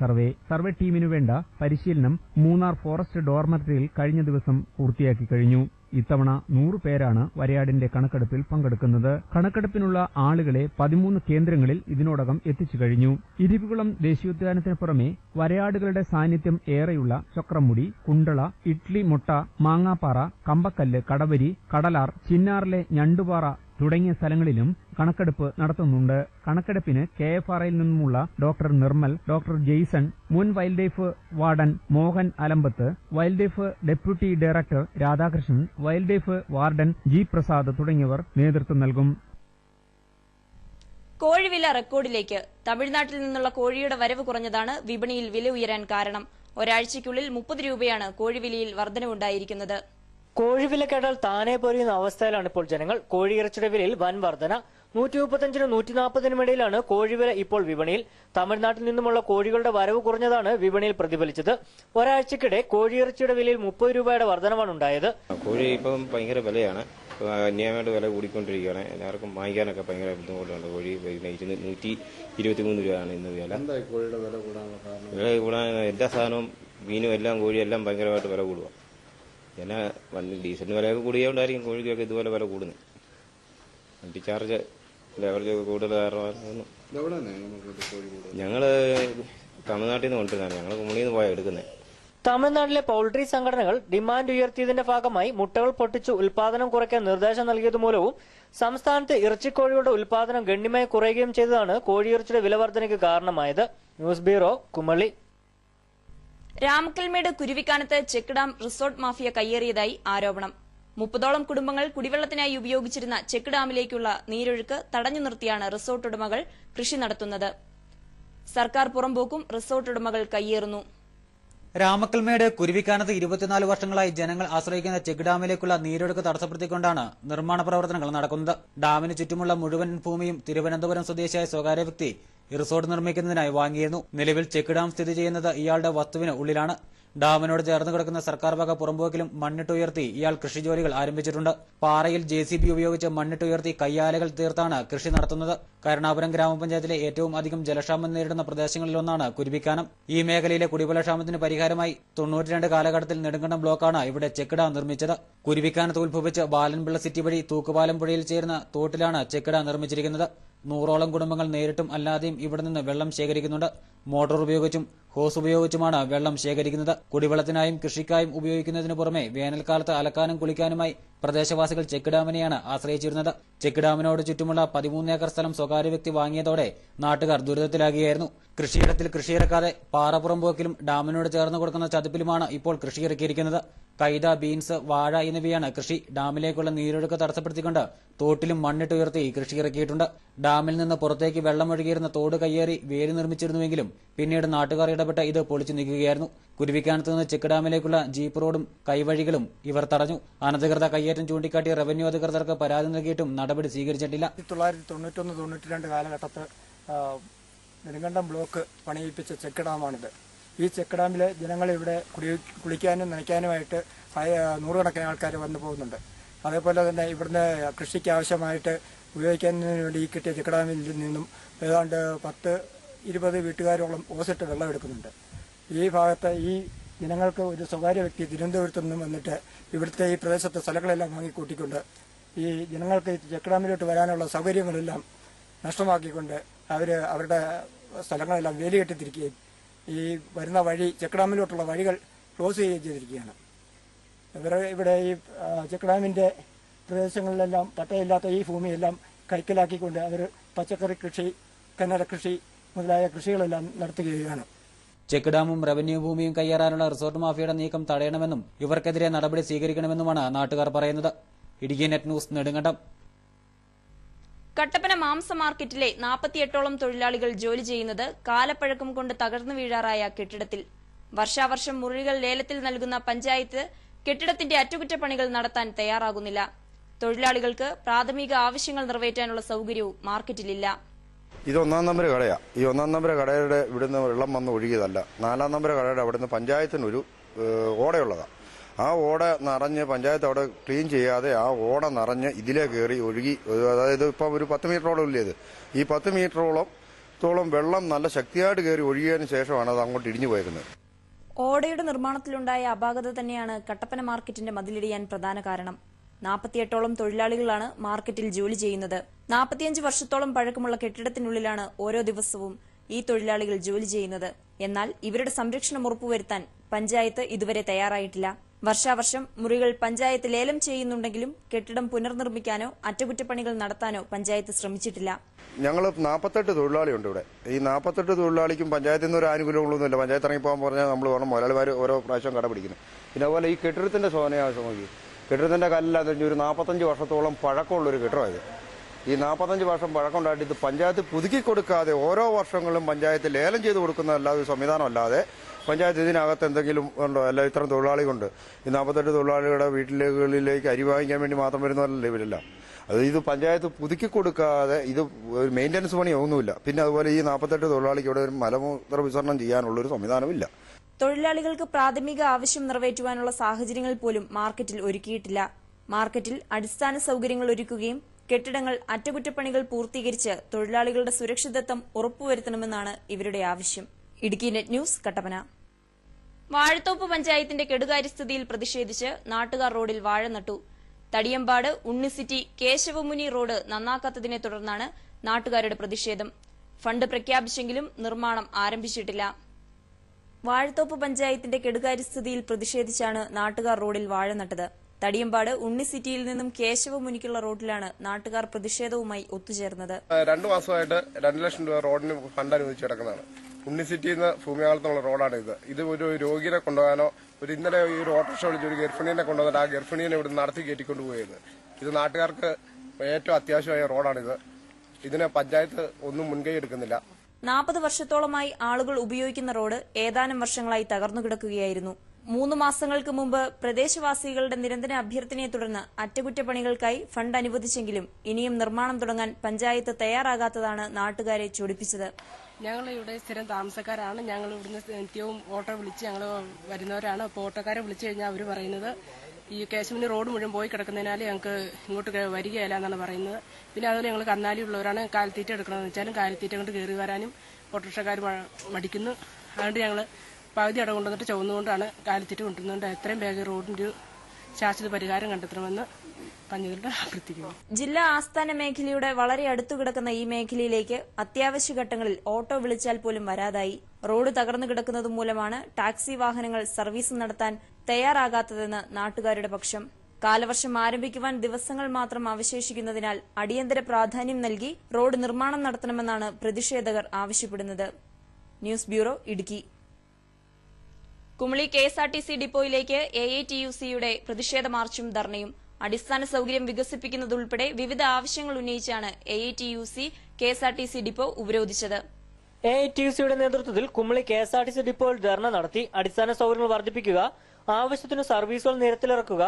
സർവേ ടീമിനു വേണ്ട പരിശീലനം മൂന്നാർ ഫോറസ്റ്റ് ഡോർമെറ്ററിയിൽ കഴിഞ്ഞ ദിവസം പൂർത്തിയാക്കി കഴിഞ്ഞു. ഇത്തവണ 100 പേരാണ് വരയാടിന്റെ കണക്കെടുപ്പിൽ പങ്കെടുക്കുന്നത്. കണക്കെടുപ്പിനുള്ള ആളുകളെ 13 കേന്ദ്രങ്ങളിൽ ഇതിനോടകം എത്തിച്ചു കഴിഞ്ഞു. ഇരവികുളം ദേശീയോദ്യാനത്തിന് പുറമെ വരയാടുകളുടെ സാന്നിധ്യം ഏറെയുള്ള ചക്രമുടി, കുണ്ടള, ഇഡ്ലി മൊട്ട, മാങ്ങാപ്പാറ, കമ്പക്കല്ല്, കടവരി, കടലാർ, ചിന്നാറിലെ ഞണ്ടുപാറ തുടങ്ങിയ സ്ഥലങ്ങളിലും കണക്കെടുപ്പ് നടത്തുന്നുണ്ട്. കണക്കെടുപ്പിന് KFRയിൽ നിന്നുമുള്ള ഡോക്ടർ നിർമ്മൽ, ഡോക്ടർ ജെയ്സൺ, മുൻ wildlife warden Mohan Alampath, wildlife deputy director Radhakrishnan, wildlife warden G Prasad തുടങ്ങിയവർ നേതൃത്വം നൽകും. കോഴിവില റെക്കോർഡിലേക്ക്. തമിഴ്നാട്ടിൽ നിന്നുള്ള കോഴിയുടെ വരവ് കുറഞ്ഞതാണ് വിപണിയിൽ വില ഉയരാൻ കാരണം. ഒരാഴ്ചയ്ക്കുള്ളിൽ 30 രൂപയാണ് കോഴിവിലയിൽ വർധനവുണ്ടായിരിക്കുന്നത്. കോഴിവില കേട്ടാൽ താനെ പൊരിയുന്ന അവസ്ഥയിലാണ് ഇപ്പോൾ ജനങ്ങൾ. കോഴിയിറച്ചിയുടെ വിലയിൽ വൻ വർധന. 135-നും 140-നും ഇടയിലാണ് കോഴിവില ഇപ്പോൾ വിപണിയിൽ. തമിഴ്നാട്ടിൽ നിന്നുമുള്ള കോഴികളുടെ വരവ് കുറഞ്ഞതാണ് വിപണിയിൽ പ്രതിഫലിച്ചത്. ഒരാഴ്ചക്കിടെ കോഴിയിറച്ചിയുടെ വിലയിൽ 30 രൂപയുടെ വർധനമാണ് ഉണ്ടായത്. കോഴി ഇപ്പം ഭയങ്കര വിലയാണ്. അന്യായമായിട്ട് വില കൂടിക്കൊണ്ടിരിക്കുകയാണ്. എല്ലാവർക്കും വാങ്ങിക്കാനൊക്കെ ഭയങ്കര ബുദ്ധിമുട്ടുണ്ട്. കോഴി 123 രൂപയാണ് ഇന്ന് വില. വില കൂടാൻ എല്ലാ സാധനവും മീനും എല്ലാം കോഴിയെല്ലാം ഭയങ്കരമായിട്ട് വില കൂടുക. പിന്നെ ഡീസലിന് വിലയൊക്കെ കൂടിയതുകൊണ്ടായിരിക്കും കോഴിക്കൊക്കെ ഇതുപോലെ വില കൂടുന്നത്. വണ്ടി ചാർജ് ലെവൽ കൂടുതൽ കാരണമായിരുന്നു. ഞങ്ങൾ തമിഴ്നാട്ടിൽ നിന്ന് കൊണ്ടുവരുന്നതാണ്. ഞങ്ങൾ കുമളിയിൽ നിന്ന് പോയാൽ എടുക്കുന്നത്. തമിഴ്നാട്ടിലെ പൗൾട്രി സംഘടനകൾ ഡിമാൻഡ് ഉയർത്തിയതിന്റെ ഭാഗമായി മുട്ടകൾ പൊട്ടിച്ച് ഉൽപാദനം കുറയ്ക്കാൻ നിർദ്ദേശം നൽകിയതുമൂലവും സംസ്ഥാനത്ത് ഇറച്ചിക്കോഴികളുടെ ഉൽപാദനം ഗണ്യമായി കുറയുകയും ചെയ്തതാണ് കോഴിയിറച്ചിയുടെ വില വർധനയ്ക്ക് കാരണമായത്. News bureau, Kumily. രാമക്കൽമേട് കുരുവിക്കാനത്ത് ചെക്ക് ഡാം റിസോർട്ട് മാഫിയ കയ്യേറിയതായി ആരോപണം. 30ഓളം കുടുംബങ്ങൾ കുടിവെള്ളത്തിനായി ഉപയോഗിച്ചിരുന്ന ചെക്ക് ഡാമിലേക്കുള്ള നീരൊഴുക്ക് തടഞ്ഞു നിർത്തിയാണ് റിസോർട്ട് ഉടമകൾ കൃഷി നടത്തുന്നത്. സർക്കാർ പുറമ്പോക്കും റിസോർട്ട് ഉടമകൾ കയ്യേറുന്നു. രാമക്കൽമേട് കുരുവിക്കാനത്ത് 24 വർഷങ്ങളായി ജനങ്ങൾ ആശ്രയിക്കുന്ന ചെക്ക് ഡാമിലേക്കുള്ള നീരൊഴുക്ക് തടസ്സപ്പെടുത്തിക്കൊണ്ടാണ് നിർമ്മാണ പ്രവർത്തനങ്ങൾ നടക്കുന്നത്. ഡാമിന് ചുറ്റുമുള്ള മുഴുവൻ ഭൂമിയും തിരുവനന്തപുരം സ്വദേശിയായ സ്വകാര്യ വ്യക്തി റിസോർട്ട് നിർമ്മിക്കുന്നതിനായി വാങ്ങിയിരുന്നു. നിലവിൽ ചെക്ക് ഡാം സ്ഥിതി ചെയ്യുന്നത് ഇയാളുടെ വസ്തുവിന് ഉള്ളിലാണ്. ഡാമിനോട് ചേർന്ന് കിടക്കുന്ന സർക്കാർ വക പുറമ്പോക്കിലും മണ്ണിട്ടുയർത്തി ഇയാൾ കൃഷിജോലികൾ ആരംഭിച്ചിട്ടുണ്ട്. പാറയിൽ JCB ഉപയോഗിച്ച് മണ്ണിട്ടുയർത്തി കയ്യാലകൾ തീർത്താണ് കൃഷി നടത്തുന്നത്. കരുണാപുരം ഗ്രാമപഞ്ചായത്തിലെ ഏറ്റവും അധികം ജലക്ഷാമം നേരിടുന്ന പ്രദേശങ്ങളിലൊന്നാണ് കുരുവിക്കാനം. ഈ മേഖലയിലെ കുടിവെള്ളക്ഷാമത്തിന് പരിഹാരമായി 92 കാലഘട്ടത്തിൽ നെടുങ്കണ്ടം ബ്ലോക്കാണ് ഇവിടെ ചെക്ക് ഡാം നിർമ്മിച്ചത്. കുരുവിക്കാനത്ത് ഉത്ഭവിച്ച് ബാലൻപിള്ള സിറ്റി വഴി തൂക്കുപാലം പുഴയിൽ ചേരുന്ന തോട്ടിലാണ് ചെക്ക് ഡാം നിർമ്മിച്ചിരിക്കുന്നത്. 100ഓളം കുടുംബങ്ങൾ നേരിട്ടും അല്ലാതെയും ഇവിടെ നിന്ന് വെള്ളം ശേഖരിക്കുന്നുണ്ട്. മോട്ടോർ ഉപയോഗിച്ചും ഹോസ് ഉപയോഗിച്ചുമാണ് വെള്ളം ശേഖരിക്കുന്നത്. കുടിവെള്ളത്തിനായും കൃഷിക്കായും ഉപയോഗിക്കുന്നതിനു പുറമെ വേനൽക്കാലത്ത് അലക്കാനും കുളിക്കാനുമായി പ്രദേശവാസികൾ ചെക്ക് ഡാമിനെയാണ് ആശ്രയിച്ചിരുന്നത്. ചെക്ക് ഡാമിനോട് ചുറ്റുമുള്ള 13 ഏക്കർ സ്ഥലം സ്വകാര്യ വ്യക്തി വാങ്ങിയതോടെ നാട്ടുകാർ ദുരിതത്തിലാകുകയായിരുന്നു. കൃഷിയിടത്തിൽ കൃഷിയിറക്കാതെ പാറപ്പുറമ്പോക്കിലും ഡാമിനോട് ചേർന്ന് കൊടുക്കുന്ന ചതുപ്പിലുമാണ് ഇപ്പോൾ കൃഷിയിറക്കിയിരിക്കുന്നത്. കൈത, ബീൻസ്, വാഴ എന്നിവയാണ് കൃഷി. ഡാമിലേക്കുള്ള നീരൊഴുക്ക് തടസ്സപ്പെടുത്തിക്കൊണ്ട് തോട്ടിലും മണ്ണിട്ടുയർത്തി കൃഷിയിറക്കിയിട്ടുണ്ട്. ഡാമിൽ നിന്ന് പുറത്തേക്ക് വെള്ളമൊഴുകിയിരുന്ന തോട് കയ്യേറി വേലി നിർമ്മിച്ചിരുന്നുവെങ്കിലും പിന്നീട് നാട്ടുകാർ ഇടപെട്ട് ഇത് പൊളിച്ചു നീക്കുകയായിരുന്നു. കുരുവിക്കാനത്ത് നിന്ന് ചെക്ക് ഡാമിലേക്കുള്ള ജീപ്പ് റോഡും കൈവഴികളും ഇവർ തടഞ്ഞു. അനധികൃത കയ്യേറ്റം ചൂണ്ടിക്കാട്ടി റവന്യൂ അധികൃതർക്ക് പരാതി നൽകിയിട്ടും നടപടി സ്വീകരിച്ചിട്ടില്ല. 1991-92 കാലഘട്ടത്ത് നെടുങ്കണ്ടം ബ്ലോക്ക് പണിയിപ്പിച്ച ചെക്ക് ഡാമാണിത്. ഈ ചെക്ക് ഡാമിലെ ജനങ്ങൾ ഇവിടെ കുളിക്കാനും നനയ്ക്കാനുമായിട്ട് നൂറുകണക്കിന് ആൾക്കാർ വന്നു പോകുന്നുണ്ട്. അതേപോലെ തന്നെ ഇവിടുന്ന് കൃഷിക്ക് ആവശ്യമായിട്ട് ഉപയോഗിക്കുന്നതിന് വേണ്ടി ഈ കിട്ടിയ ചെക്ക് ഡാമിൽ നിന്നും ഏതാണ്ട് 10-20 വീട്ടുകാരോളം ഓസിട്ട് വെള്ളം എടുക്കുന്നുണ്ട്. ഈ ഭാഗത്ത് ഈ ജനങ്ങൾക്ക് ഒരു സ്വകാര്യ വ്യക്തി തിരുവനന്തപുരത്ത് നിന്നും വന്നിട്ട് ഇവിടുത്തെ ഈ പ്രദേശത്തെ സ്ഥലങ്ങളെല്ലാം വാങ്ങിക്കൂട്ടിക്കൊണ്ട് ഈ ജനങ്ങൾക്ക് ചെക്ക് ഡാമിലോട്ട് വരാനുള്ള സൗകര്യങ്ങളെല്ലാം നഷ്ടമാക്കിക്കൊണ്ട് അവരുടെ സ്ഥലങ്ങളെല്ലാം വേലികെട്ടിത്തിരിക്കുകയും ഈ വരുന്ന വഴി ചെക്ക് ഡാമിലോട്ടുള്ള വഴികൾ ക്ലോസ് ചെയ്യുകയും ചെയ്തിരിക്കുകയാണ്. ഇവിടെ ഈ ചെക്ക് ഡാമിൻ്റെ പ്രദേശങ്ങളിലെല്ലാം പട്ടയില്ലാത്ത ഈ ഭൂമിയെല്ലാം കൈക്കലാക്കിക്കൊണ്ട് അവർ പച്ചക്കറി കൃഷി, കന്നഡ കൃഷി മുതലായ കൃഷികളെല്ലാം നടത്തുകയാണ്. ചെക്ക് ഡാമും റവന്യൂ ഭൂമിയും കയ്യേറാനുള്ള റിസോർട്ട് മാഫിയയുടെ നീക്കം തടയണമെന്നും ഇവർക്കെതിരെ നടപടി സ്വീകരിക്കണമെന്നുമാണ് നാട്ടുകാർ പറയുന്നത്. Idukki net news, Nedumkandam. കട്ടപ്പന മാംസ മാർക്കറ്റിലെ 48ഓളം തൊഴിലാളികൾ ജോലി ചെയ്യുന്നത് കാലപ്പഴക്കം കൊണ്ട് തകർന്നു വീഴാറായ കെട്ടിടത്തിൽ. വർഷാവർഷം മുറികൾ ലേലത്തിൽ നൽകുന്ന പഞ്ചായത്ത് കെട്ടിടത്തിന്റെ അറ്റകുറ്റപ്പണികൾ നടത്താൻ തയ്യാറാകുന്നില്ല. തൊഴിലാളികൾക്ക് പ്രാഥമിക ആവശ്യങ്ങൾ നിറവേറ്റാനുള്ള സൌകര്യവും മാർക്കറ്റിലില്ല. ഇത് 1-ാം നമ്പർ കടയാണ്. ഈ 1-ാം നമ്പർ കടയുടെ ഇവിടുന്ന് വെള്ളം വന്ന് ഒഴുകിയതല്ല. 4-ാം നമ്പർ കടയുടെ അവിടുന്ന് പഞ്ചായത്തിനൊരു ഓടയുള്ളതാണ്. ആ ഓട നിറഞ്ഞ് പഞ്ചായത്ത് അവിടെ ക്ലീൻ ചെയ്യാതെ ആ ഓട നിറഞ്ഞ് ഇതിലേ കയറി ഒഴുകി, അതായത് ഇപ്പം ഒരു 10 മീറ്ററോളം ഇല്ലേത്. ഈ 10 മീറ്ററോളം വെള്ളം നല്ല ശക്തിയായിട്ട് കയറി ഒഴുകിയതിന് ശേഷമാണ് അത് അങ്ങോട്ട് ഇടിഞ്ഞു പോയിരുന്നത്. ഓടയുടെ നിർമ്മാണത്തിലുണ്ടായ അപാകത തന്നെയാണ് കട്ടപ്പന മാർക്കറ്റിന്റെ മതിലിടിയാൻ പ്രധാന കാരണം. 48ഓളം തൊഴിലാളികളാണ് മാർക്കറ്റിൽ ജോലി ചെയ്യുന്നത്. 45 വർഷത്തോളം പഴക്കമുള്ള കെട്ടിടത്തിനുള്ളിലാണ് ഓരോ ദിവസവും ഈ തൊഴിലാളികൾ ജോലി ചെയ്യുന്നത്. എന്നാൽ ഇവരുടെ സംരക്ഷണം ഉറപ്പുവരുത്താൻ പഞ്ചായത്ത് ഇതുവരെ തയ്യാറായിട്ടില്ല. വർഷാവർഷം മുറികൾ പഞ്ചായത്ത് ലേലം ചെയ്യുന്നുണ്ടെങ്കിലും കെട്ടിടം പുനർനിർമ്മിക്കാനോ അറ്റകുറ്റപ്പണികൾ നടത്താനോ പഞ്ചായത്ത് ശ്രമിച്ചിട്ടില്ല. ഞങ്ങൾ 48 തൊഴിലാളിയുണ്ട് ഇവിടെ. ഈ 48 തൊഴിലാളിക്കും പഞ്ചായത്തിൽ നിന്ന് ഒരു ആനുകൂല്യങ്ങളൊന്നുമില്ല. പഞ്ചായത്ത് ഇറങ്ങിപ്പോകാൻ പറഞ്ഞാൽ നമ്മൾ വേണം, മുതലാളിമാർ ഓരോ പ്രാവശ്യം കടപിടിക്കുന്നത്. പിന്നെ അതുപോലെ ഈ കെട്ടിടത്തിന്റെ ശോഭനയാവശ്യം നോക്കി, കെട്ടിടത്തിന്റെ കല്ലില്ലാതെ ഒരു 45 വർഷത്തോളം പഴക്കമുള്ളൊരു കെട്ടിടമായത്. ഈ 45 വർഷം പഴക്കം ഉണ്ടായിട്ട് ഇത് പഞ്ചായത്ത് പുതുക്കി കൊടുക്കാതെ ഓരോ വർഷങ്ങളിലും പഞ്ചായത്ത് ലേലം ചെയ്ത് കൊടുക്കുന്ന അല്ലാതെ സംവിധാനം അല്ലാതെ പഞ്ചായത്ത് ഇതിനകത്ത് എന്തെങ്കിലും ഉണ്ടോ? അല്ല, ഇത്തരം തൊഴിലാളികളുണ്ട്. ഈ 48 തൊഴിലാളികളുടെ വീട്ടിലേക്ക് അരി വാങ്ങിക്കാൻ വേണ്ടി മാത്രം വരുന്നവരല്ലേ ഇവരില്ല. അത് ഇത് പഞ്ചായത്ത് പുതുക്കി കൊടുക്കാതെ ഇത് ഒരു മെയിൻ്റനൻസ് പണിയൊന്നുമില്ല. പിന്നെ അതുപോലെ ഈ 48 തൊഴിലാളിക്ക് ഇവിടെ ഒരു മലമൂത്ര വിസർജനം ചെയ്യാനുള്ളൊരു സംവിധാനമില്ല. തൊഴിലാളികൾക്ക് പ്രാഥമിക ആവശ്യം നിറവേറ്റുവാനുള്ള സാഹചര്യങ്ങൾ പോലും മാർക്കറ്റിൽ ഒരുക്കിയിട്ടില്ല. മാർക്കറ്റിൽ അടിസ്ഥാന സൌകര്യങ്ങൾ ഒരുക്കുകയും കെട്ടിടങ്ങൾ അറ്റകുറ്റപ്പണികൾ പൂർത്തീകരിച്ച് തൊഴിലാളികളുടെ സുരക്ഷിതത്വം ഉറപ്പുവരുത്തണമെന്നാണ് ഇവരുടെ ആവശ്യം. Idukki net news, Kattappana. വാഴത്തോപ്പ് പഞ്ചായത്തിന്റെ കെടുകാര്യസ്ഥിതിയിൽ പ്രതിഷേധിച്ച് നാട്ടുകാർ റോഡിൽ വാഴ നട്ടു. തടിയമ്പാട് ഉണ്ണിസിറ്റി കേശവമുനി റോഡ് നന്നാക്കാത്തതിനെ തുടർന്നാണ് നാട്ടുകാരുടെ പ്രതിഷേധം. ഫണ്ട് പ്രഖ്യാപിച്ചെങ്കിലും നിർമ്മാണം ആരംഭിച്ചിട്ടില്ല. വാഴത്തോപ്പ് പഞ്ചായത്തിന്റെ കെടുകാര്യസ്ഥിതിയിൽ പ്രതിഷേധിച്ചാണ് നാട്ടുകാർ റോഡിൽ വാഴ നട്ടത്. തടിയമ്പാട് ഉണ്ണിസിറ്റിയിൽ നിന്നും കേശവമുനിക്കുള്ള റോഡിലാണ് നാട്ടുകാർ പ്രതിഷേധവുമായി ഒത്തുചേർന്നത്. 2 മാസമായിട്ട് 2 ലക്ഷം രൂപ റോഡിന് ഫണ്ട് അനുവദിച്ച് കിടക്കുന്നതാണ്. ഉണ്ണിസിറ്റിയിൽ നിന്ന് ഭൂമിയാളത്തുള്ള റോഡാണ് ഇത് ഒരു രോഗിയെ കൊണ്ടുപോകാനോ ഇന്നലെ ഒരു ഓട്ടോറിക്ഷ വിളിച്ച് ഒരു ഗർഭിണീനെ കൊണ്ടുവന്നിട്ട് ആ ഗർഭിണീനെ ഇവിടെ നടത്തി കയറ്റിക്കൊണ്ടുപോയത്. ഇത് നാട്ടുകാർക്ക് ഏറ്റവും അത്യാവശ്യമായ റോഡാണിത്. ഇതിന് പഞ്ചായത്ത് ഒന്നും മുൻകൈ എടുക്കുന്നില്ല. 40 വർഷത്തോളമായി ആളുകൾ ഉപയോഗിക്കുന്ന റോഡ് ഏതാനും വർഷങ്ങളായി തകർന്നു കിടക്കുകയായിരുന്നു. 3 മാസങ്ങൾക്ക് മുമ്പ് പ്രദേശവാസികളുടെ നിരന്തര അഭ്യർത്ഥനയെ തുടർന്ന് അറ്റകുറ്റപ്പണികൾക്കായി ഫണ്ട് അനുവദിച്ചെങ്കിലും ഇനിയും നിർമ്മാണം തുടങ്ങാൻ പഞ്ചായത്ത് തയ്യാറാകാത്തതാണ് നാട്ടുകാരെ ചൊടിപ്പിച്ചത്. ഞങ്ങൾ ഇവിടെ സ്ഥിരം താമസക്കാരാണ്. ഞങ്ങൾ ഇവിടുന്ന് നിത്യവും ഓട്ടോ വിളിച്ച് ഞങ്ങൾ വരുന്നവരാണ്. അപ്പോൾ ഓട്ടോക്കാരെ വിളിച്ചു കഴിഞ്ഞാൽ അവർ പറയുന്നത് ഈ കേശവന് റോഡ് മുഴുവൻ പോയി കിടക്കുന്നതിനാൽ ഞങ്ങൾക്ക് ഇങ്ങോട്ട് വരികയില്ല എന്നാണ് പറയുന്നത്. പിന്നെ അതുപോലെ ഞങ്ങൾ കന്നാലി ഉള്ളവരാണ്. കാലിത്തീറ്റ എടുക്കണമെന്ന് വെച്ചാലും കാലിത്തീറ്റ കൊണ്ട് കയറി വരാനും ഓട്ടോറിക്ഷക്കാർ മടിക്കുന്നു. അതുകൊണ്ട് ഞങ്ങൾ പകുതി അട കൊണ്ടുവന്നിട്ട് ചുവന്നുകൊണ്ടാണ് കാലിത്തീറ്റ കൊണ്ടുവന്നുകൊണ്ട് എത്രയും വേഗം റോഡിന്റെ ഒരു ശാശ്വത പരിഹാരം കണ്ടെത്തണമെന്ന് പഞ്ചായത്തോട് അഭ്യർത്ഥിക്കുന്നു. ജില്ലാ ആസ്ഥാന മേഖലയുടെ വളരെ അടുത്തു കിടക്കുന്ന ഈ മേഖലയിലേക്ക് അത്യാവശ്യ ഘട്ടങ്ങളിൽ ഓട്ടോ വിളിച്ചാൽ പോലും വരാതായി. റോഡ് തകർന്നു കിടക്കുന്നത് മൂലമാണ് ടാക്സി വാഹനങ്ങൾ സർവീസ് നടത്താൻ തയ്യാറാകാത്തതെന്ന് നാട്ടുകാരുടെ പക്ഷം. കാലവർഷം ആരംഭിക്കുവാൻ ദിവസങ്ങൾ മാത്രം അവശേഷിക്കുന്നതിനാൽ അടിയന്തര പ്രാധാന്യം നൽകി റോഡ് നിർമ്മാണം നടത്തണമെന്നാണ് പ്രതിഷേധകർ ആവശ്യപ്പെടുന്നത്. News bureau, Idukki. Kumily KSRTC ഡിപ്പോയിലേക്ക് AATUCയുടെ പ്രതിഷേധ മാർച്ചും ധർണയും. അടിസ്ഥാന സൌകര്യം വികസിപ്പിക്കുന്നതുൾപ്പെടെ വിവിധ ആവശ്യങ്ങൾ ഉന്നയിച്ചാണ് AATUC KSRTC ഡിപ്പോ ഉപരോധിച്ചത്. AATUCയുടെ നേതൃത്വത്തിൽ കുമളി KSRTC ഡിപ്പോയിൽ ധർണ നടത്തി. അടിസ്ഥാന സൌകര്യങ്ങൾ വർദ്ധിപ്പിക്കുക, ആവശ്യത്തിന് സർവീസുകൾ നിരത്തിലിറക്കുക,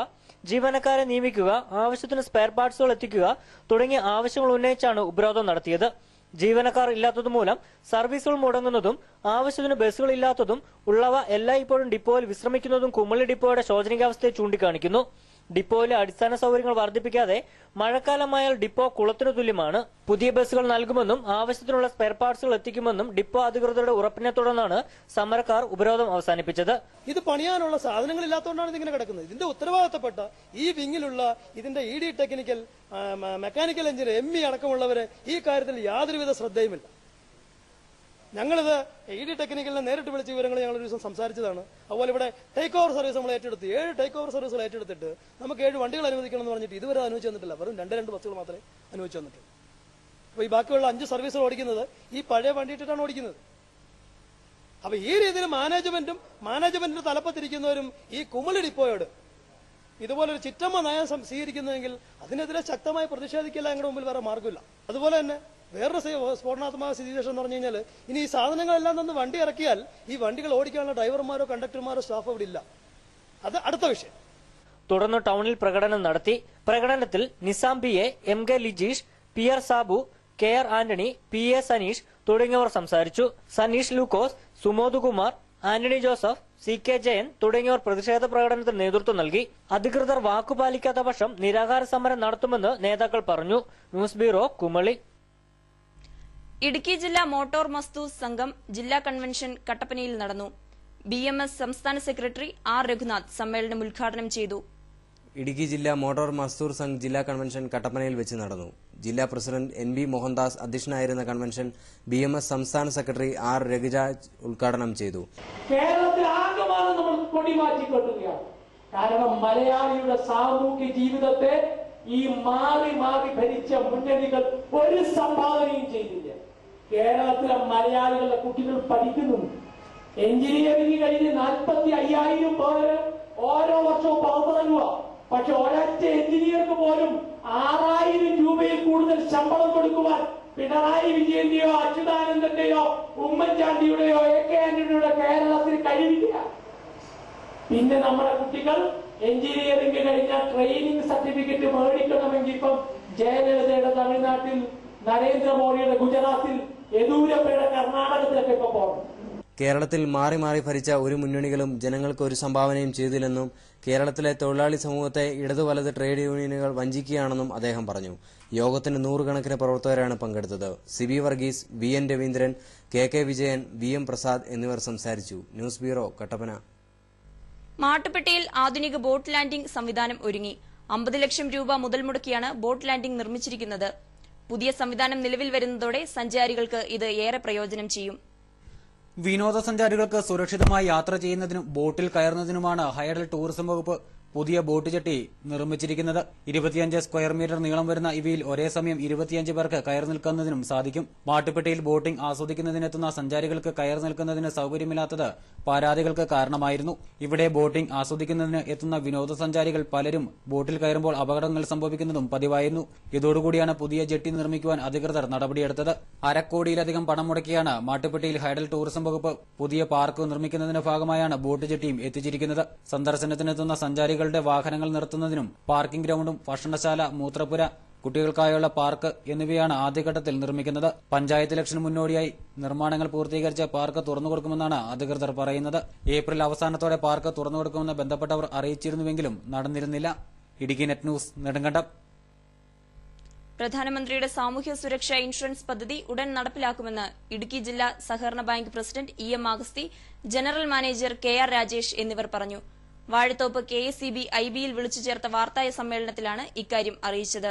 ജീവനക്കാരെ നിയമിക്കുക, ആവശ്യത്തിന് സ്പെയർ പാർട്സുകൾ എത്തിക്കുക തുടങ്ങിയ ആവശ്യങ്ങൾ ഉന്നയിച്ചാണ് ഉപരോധം നടത്തിയത്. ജീവനക്കാർ ഇല്ലാത്തതുമൂലം സർവീസുകൾ മുടങ്ങുന്നതും ആവശ്യത്തിന് ബസ്സുകൾ ഇല്ലാത്തതും ഉള്ളവ എല്ലായ്പ്പോഴും ഡിപ്പോയിൽ വിശ്രമിക്കുന്നതും കുമളി ഡിപ്പോയുടെ ശോചനീയാവസ്ഥയെ ചൂണ്ടിക്കാണിക്കുന്നു. ഡിപ്പോയിലെ അടിസ്ഥാന സൌകര്യങ്ങൾ വർദ്ധിപ്പിക്കാതെ മഴക്കാലമായാൽ ഡിപ്പോ കുളത്തിനു തുല്യമാണ്. പുതിയ ബസ്സുകൾ നൽകുമെന്നും ആവശ്യത്തിനുള്ള സ്പെയർ പാർട്സുകൾ എത്തിക്കുമെന്നും ഡിപ്പോ അധികൃതരുടെ ഉറപ്പിനെ തുടർന്നാണ് സമരക്കാർ ഉപരോധം അവസാനിപ്പിച്ചത്. ഇത് പണിയാനുള്ള സാധനങ്ങൾ ഇല്ലാത്തതുകൊണ്ടാണ് ഇതിങ്ങനെ കിടക്കുന്നത്. ഇതിന്റെ ഉത്തരവാദിത്തപ്പെട്ട ഈ വിങ്ങിലുള്ള ഇതിന്റെ ED technical, mechanical engineer, ME അടക്കമുള്ളവരെ ഈ കാര്യത്തിൽ യാതൊരുവിധ ശ്രദ്ധയുമില്ല. ഞങ്ങളിത് ED ടെക്നിക്കലിനെ നേരിട്ട് വിളിച്ച വിവരങ്ങൾ ഞങ്ങൾ ഒരു ദിവസം സംസാരിച്ചതാണ്. അതുപോലെ ഇവിടെ ടേക്ക് ഓവർ സർവീസ് നമ്മൾ ഏറ്റെടുത്ത് 7 ടേക്ക് ഓവർ സർവീസുകൾ ഏറ്റെടുത്തിട്ട് നമുക്ക് 7 വണ്ടികൾ അനുവദിക്കണം എന്ന് പറഞ്ഞിട്ട് ഇതുവരെ അനുവദിച്ചു തന്നിട്ടില്ല. വെറും 2 ബസ്സുകൾ മാത്രമേ അനുവദിച്ചു തന്നിട്ടുള്ളൂ. അപ്പോൾ ഈ ബാക്കിയുള്ള 5 സർവീസുകൾ ഓടിക്കുന്നത് ഈ പഴയ വണ്ടി ഇട്ടിട്ടാണ് ഓടിക്കുന്നത്. അപ്പൊ ഈ രീതിയിൽ മാനേജ്മെന്റിന്റെ തലപ്പത്തിരിക്കുന്നവരും ഈ കുമളി ഡിപ്പോയോട് ഇതുപോലൊരു ചിറ്റമ്മ നയം സ്വീകരിക്കുന്നുവെങ്കിൽ അതിനെതിരെ ശക്തമായി പ്രതിഷേധിക്കില്ല. ഞങ്ങളുടെ മുമ്പിൽ വേറെ മാർഗമില്ല. അതുപോലെ തന്നെ വേറൊരു സ്ഫോടനാത്മക സ്ഥിതിവിശേഷം എന്ന് പറഞ്ഞു കഴിഞ്ഞാൽ ഇനി ഈ സാധനങ്ങളെല്ലാം തന്ന് വണ്ടി ഇറക്കിയാൽ ഈ വണ്ടികൾ ഓടിക്കാനുള്ള ഡ്രൈവർമാരോ കണ്ടക്ടർമാരോ സ്റ്റാഫ് അവിടെ ഇല്ല. അത് അടുത്ത വിഷയം. തുടർന്ന് ടൗണിൽ പ്രകടനം നടത്തി. പ്രകടനത്തിൽ Nizam PA, MK Lijeesh, PR Sabu, KR Antony, PA Saneesh തുടങ്ങിയവർ സംസാരിച്ചു. സനീഷ് ലൂക്കോസ്, സുമോദുകുമാർ, ആന്റണി ജോസഫ്, CK ജയൻ തുടങ്ങിയവർ പ്രതിഷേധ പ്രകടനത്തിന് നേതൃത്വം നൽകി. അധികൃതർ വാക്കുപാലിക്കാത്ത പക്ഷം നിരാഹാര സമരം നടത്തുമെന്ന് നേതാക്കൾ പറഞ്ഞു. News bureau, Kumily. ഇടുക്കി ജില്ലാ മോട്ടോർ മസ്ദൂർ സംഘം ജില്ലാ കൺവെൻഷൻ കട്ടപ്പനയിൽ നടന്നു. BMS സംസ്ഥാന സെക്രട്ടറി R രഘുനാഥ് സമ്മേളനം ഉദ്ഘാടനം ചെയ്തു. ഇടുക്കി ജില്ലാ മോട്ടോർ മസ്ദൂർ സംഘ് ജില്ലാ കൺവെൻഷൻ കട്ടപ്പനയിൽ വെച്ച് നടന്നു. ജില്ലാ പ്രസിഡന്റ് NB മോഹൻദാസ് അധ്യക്ഷനായിരുന്ന കൺവെൻഷൻ BMS സംസ്ഥാന സെക്രട്ടറി R രഘുരാജ് ഉദ്ഘാടനം ചെയ്തു. കേരളത്തിൽ ആകമാനം നമ്മൾ കൊടിമാറ്റിക്കൊണ്ടുകയാണ്. കാരണം മലയാളിയുടെ സാമൂഹ്യ ജീവിതത്തെ ഈ മാറി ഭരിച്ച മുന്നണികൾ ഒരു സംഭാവനയും ചെയ്തില്ല. കേരളത്തിലെ മലയാളികളുടെ കുട്ടികൾ പഠിക്കുന്നുണ്ട്. എഞ്ചിനീയറിംഗ് കഴിഞ്ഞ് 45,000 പേര് ഓരോ വർഷവും പുറത്തിറങ്ങുക. പക്ഷെ ഒരൊറ്റ എഞ്ചിനീയർക്ക് പോലും 6,000 രൂപയിൽ കൂടുതൽ ശമ്പളം കൊടുക്കുവാൻ പിണറായി വിജയന്റെയോ അച്യുതാനന്ദന്റെയോ ഉമ്മൻചാണ്ടിയുടെയോ AK ആന്റണിയുടെ കേരളത്തിന് കഴിവില്ല. പിന്നെ നമ്മുടെ കുട്ടികൾ എഞ്ചിനീയറിംഗ് കഴിഞ്ഞ ട്രെയിനിങ് സർട്ടിഫിക്കറ്റ് മേടിക്കണമെങ്കിൽ ഇപ്പം ജയലളിതയുടെ തമിഴ്നാട്ടിൽ, നരേന്ദ്രമോദിയുടെ ഗുജറാത്തിൽ, യെദ്യൂരപ്പയുടെ കർണാടകത്തിലൊക്കെ ഇപ്പൊ പോകണം. കേരളത്തിൽ മാറി മാറി ഭരിച്ച ഒരു മുന്നണികളും ജനങ്ങൾക്ക് ഒരു സംഭാവനയും ചെയ്തില്ലെന്നും കേരളത്തിലെ തൊഴിലാളി സമൂഹത്തെ ഇടതു വലത് ട്രേഡ് യൂണിയനുകൾ വഞ്ചിക്കുകയാണെന്നും അദ്ദേഹം പറഞ്ഞു. യോഗത്തിന് 100 കണക്കിന് പ്രവർത്തകരാണ് പങ്കെടുത്തത്. Sibi Varghese, V N Raveendran, K Vijayan, V M Prasad എന്നിവർ സംസാരിച്ചു. News bureau, Kattappana. മാട്ടുപ്പെട്ടിയിൽ ആധുനിക ബോട്ട് ലാൻഡിംഗ് സംവിധാനം ഒരുങ്ങി. 50 ലക്ഷം രൂപ മുതൽ മുടക്കിയാണ് ബോട്ട് ലാൻഡിംഗ് നിർമ്മിച്ചിരിക്കുന്നത്. പുതിയ സംവിധാനം നിലവിൽ വരുന്നതോടെ സഞ്ചാരികൾക്ക് ഇത് ഏറെ പ്രയോജനം ചെയ്യും. വിനോദസഞ്ചാരികൾക്ക് സുരക്ഷിതമായി യാത്ര ചെയ്യുന്നതിനും ബോട്ടിൽ കയറുന്നതിനുമാണ് ഹൈഡൽ ടൂറിസം വകുപ്പ് പുതിയ ബോട്ട് ജെട്ടി നിർമ്മിച്ചിരിക്കുന്നത്. 25 സ്ക്വയർ മീറ്റർ നീളം വരുന്ന ഇവയിൽ ഒരേ സമയം 25 പേർക്ക് കയറി നിൽക്കുന്നതിനും സാധിക്കും. മാട്ടുപ്പെട്ടിയിൽ ബോട്ടിംഗ് ആസ്വദിക്കുന്നതിനെത്തുന്ന സഞ്ചാരികൾക്ക് കയറി നിൽക്കുന്നതിന് സൌകര്യമില്ലാത്തത് പരാതികൾക്ക് കാരണമായിരുന്നു. ഇവിടെ ബോട്ടിംഗ് ആസ്വദിക്കുന്നതിന് എത്തുന്ന വിനോദസഞ്ചാരികൾ പലരും ബോട്ടിൽ കയറുമ്പോൾ അപകടങ്ങൾ സംഭവിക്കുന്നതും പതിവായിരുന്നു. ഇതോടുകൂടിയാണ് പുതിയ ജെട്ടി നിർമ്മിക്കുവാൻ അധികൃതർ നടപടിയെടുത്തത്. 1/2 കോടിയിലധികം പണം മുടക്കിയാണ് മാട്ടുപ്പെട്ടിയിൽ ഹൈഡൽ ടൂറിസം വകുപ്പ് പുതിയ പാർക്ക് നിർമ്മിക്കുന്നതിന്റെ ഭാഗമായാണ് ബോട്ട് ജെട്ടിയും എത്തിച്ചിരിക്കുന്നത്. സന്ദർശനത്തിനെത്തുന്ന സഞ്ചാരികൾ വാഹനങ്ങൾ നിർത്തുന്നതിനും പാർക്കിംഗ് ഗ്രൌണ്ടും ഭക്ഷണശാല, മൂത്രപ്പുര, കുട്ടികൾക്കായുള്ള പാർക്ക് എന്നിവയാണ് ആദ്യഘട്ടത്തിൽ നിർമ്മിക്കുന്നത്. പഞ്ചായത്ത് ഇലക്ഷന് മുന്നോടിയായി നിർമ്മാണങ്ങൾ പൂർത്തീകരിച്ച പാർക്ക് തുറന്നുകൊടുക്കുമെന്നാണ് അധികൃതർ പറയുന്നത്. ഏപ്രിൽ അവസാനത്തോടെ പാർക്ക് തുറന്നുകൊടുക്കുമെന്ന് ബന്ധപ്പെട്ടവർ അറിയിച്ചിരുന്നുവെങ്കിലും നടന്നിരുന്നില്ല. Idukki net news, Nedumkandam. പ്രധാനമന്ത്രിയുടെ സാമൂഹ്യ സുരക്ഷാ ഇൻഷുറൻസ് പദ്ധതി ഉടൻ നടപ്പിലാക്കുമെന്ന് ഇടുക്കി ജില്ലാ സഹകരണ ബാങ്ക് പ്രസിഡന്റ് EM അഗസ്തി, ജനറൽ മാനേജർ KR രാജേഷ് എന്നിവർ പറഞ്ഞു. വാഴത്തോപ്പ് KSEB IBയിൽ വിളിച്ചു ചേർത്ത വാർത്താ സമ്മേളനത്തിലാണ് ഇക്കാര്യം അറിയിച്ചത്.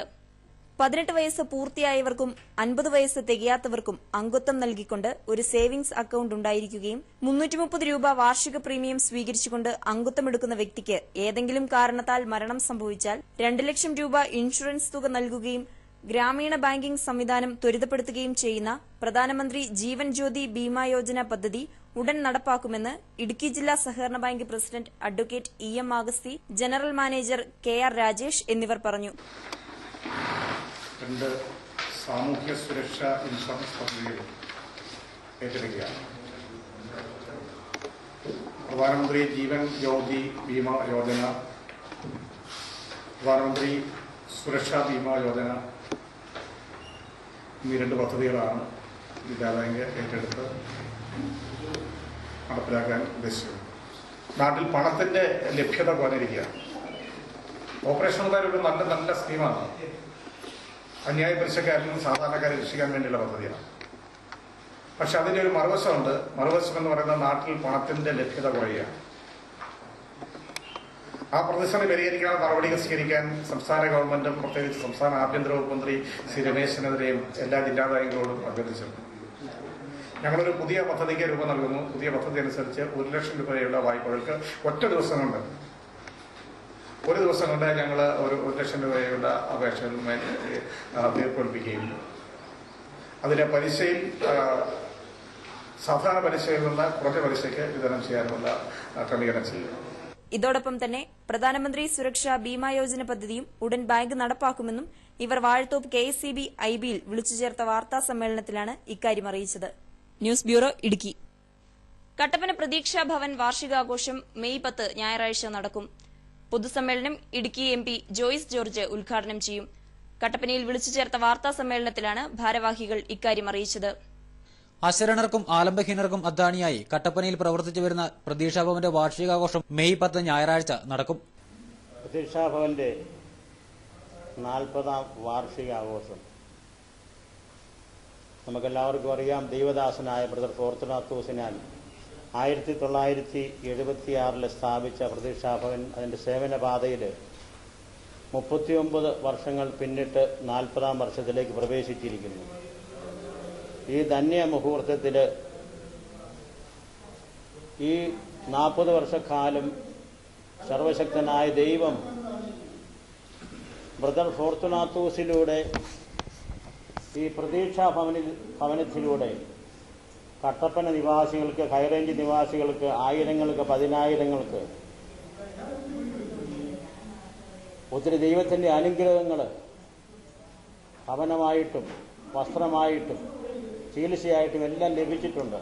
18 വയസ്സ് പൂർത്തിയായവർക്കും 50 വയസ്സ് തികയാത്തവർക്കും അംഗത്വം നൽകിക്കൊണ്ട് ഒരു സേവിംഗ്സ് അക്കൌണ്ട് ഉണ്ടായിരിക്കുകയും 330 രൂപ വാർഷിക പ്രീമിയം സ്വീകരിച്ചുകൊണ്ട് അംഗത്വമെടുക്കുന്ന വ്യക്തിക്ക് ഏതെങ്കിലും കാരണത്താൽ മരണം സംഭവിച്ചാൽ 2 ലക്ഷം രൂപ ഇൻഷുറൻസ് തുക നൽകുകയും ഗ്രാമീണ ബാങ്കിംഗ് സംവിധാനം ത്വരിതപ്പെടുത്തുകയും ചെയ്യുന്ന പ്രധാനമന്ത്രി ജീവൻ ജ്യോതി ബീമാ യോജന പദ്ധതി ഉടൻ നടപ്പാക്കുമെന്ന് ഇടുക്കി ജില്ലാ സഹകരണ ബാങ്ക് പ്രസിഡന്റ് അഡ്വക്കേറ്റ് EM അഗസ്തി, ജനറൽ മാനേജർ KR രാജേഷ് എന്നിവർ പറഞ്ഞു. 2 സാമൂഹ്യ സുരക്ഷാ ഇൻഷുറൻസ് പദ്ധതികൾ ഏറ്റെടുക്കുകയാണ്. പ്രധാനമന്ത്രി ജീവൻ ജ്യോതി ബീമാ യോജന, പ്രധാനമന്ത്രി സുരക്ഷാ ബീമാ യോജന എന്നീ 2 പദ്ധതികളാണ് ജില്ലാ ബാങ്ക് ഏറ്റെടുത്ത് നടപ്പിലാക്കാൻ ഉദ്ദേശിച്ചത്. നാട്ടിൽ പണത്തിന്റെ ലഭ്യത കുറഞ്ഞിരിക്കുകയാണ്. ഓപ്പറേഷൻ ഉദാർ ഒരു നല്ല സ്കീമാണ്. അന്യായ പലിശക്കാരിൽ നിന്ന് സാധാരണക്കാരെ രക്ഷിക്കാൻ വേണ്ടിയുള്ള പദ്ധതിയാണ്. പക്ഷെ അതിന്റെ ഒരു മറുവശമുണ്ട്. മറുവശം എന്ന് പറയുന്നത് നാട്ടിൽ പണത്തിന്റെ ലഭ്യത കുറയുകയാണ്. ആ പ്രതിസന്ധി പരിഹരിക്കാൻ നടപടികൾ സ്വീകരിക്കാൻ സംസ്ഥാന ഗവൺമെന്റും പ്രത്യേകിച്ച് സംസ്ഥാന ആഭ്യന്തര വകുപ്പ് മന്ത്രി ശ്രീ രമേശിനെതിരെയും എല്ലാ ജില്ലാ ബാങ്കുകളോടും അഭ്യർത്ഥിച്ചിട്ടുണ്ട്. ഞങ്ങളൊരു പുതിയ പദ്ധതിക്ക് രൂപം നൽകുന്നു. പുതിയ പദ്ധതി അനുസരിച്ച് 1 ലക്ഷം രൂപയുള്ള വായ്പകൾക്ക് ഒരു ദിവസം കൊണ്ട് ഞങ്ങൾ ഒരു 1 ലക്ഷം രൂപയുടെ അപേക്ഷകൾ തീർപ്പെടുപ്പിക്കുകയും അതിന്റെ പലിശയിൽ സാധാരണ പലിശയിൽ നിന്ന് കുറഞ്ഞ പലിശയ്ക്ക് വിതരണം ചെയ്യാനുള്ള ക്രമീകരണം ചെയ്യും. ഇതോടൊപ്പം തന്നെ പ്രധാനമന്ത്രി സുരക്ഷാ ബീമാ യോജന പദ്ധതിയും ഉടൻ ബാങ്ക് നടപ്പാക്കുമെന്നും ഇവർ വാഴത്തോപ്പ് KSEB IBയിൽ വിളിച്ചു ചേർത്ത വാർത്താ സമ്മേളനത്തിലാണ് ഇക്കാര്യം അറിയിച്ചത്. News bureau, Idukki. കട്ടപ്പന പ്രതീക്ഷാ ഭവൻ വാർഷികാഘോഷം മെയ് 10 ഞായറാഴ്ച നടക്കും. പൊതുസമ്മേളനം ഇടുക്കി MP ജോയ്സ് ജോർജ് ഉദ്ഘാടനം ചെയ്യും. കട്ടപ്പനയിൽ വിളിച്ചു ചേർത്ത വാർത്താ സമ്മേളനത്തിലാണ് ഭാരവാഹികൾ ഇക്കാര്യം അറിയിച്ചത്. അശരണർക്കും ആലംബഹീനർക്കും അത്താണിയായി കട്ടപ്പനയിൽ പ്രവർത്തിച്ചു വരുന്ന പ്രതീക്ഷാഭവന്റെ വാർഷികാഘോഷം മെയ് 10 ഞായറാഴ്ച നടക്കും. പ്രതീക്ഷാഭവന്റെ 40ാം വാർഷികാഘോഷം നമുക്കെല്ലാവർക്കും അറിയാം. ദൈവദാസനായ ബ്രദർ ഫോർത്തുനാത്തൂസിനാൽ 1976 സ്ഥാപിച്ച പ്രതീക്ഷാഭവൻ അതിന്റെ സേവനപാതയിൽ 39 വർഷങ്ങൾ പിന്നിട്ട് 40ാം വർഷത്തിലേക്ക് പ്രവേശിച്ചിരിക്കുന്നു. ഈ ധന്യ മുഹൂർത്തത്തിൽ ഈ 40 വർഷക്കാലം സർവശക്തനായ ദൈവം ബ്രദർ ഫോർത്തുനാത്തൂസിലൂടെ ഈ പ്രതീക്ഷാ ഭവനത്തിലൂടെ കട്ടപ്പന നിവാസികൾക്ക്, ഹൈറേഞ്ച് നിവാസികൾക്ക്, ആയിരങ്ങൾക്ക്, പതിനായിരങ്ങൾക്ക് ഒത്തിരി ദൈവത്തിന്റെ അനുഗ്രഹങ്ങൾ ഭവനമായിട്ടും വസ്ത്രമായിട്ടും ചികിത്സയായിട്ടും എല്ലാം ലഭിച്ചിട്ടുണ്ട്.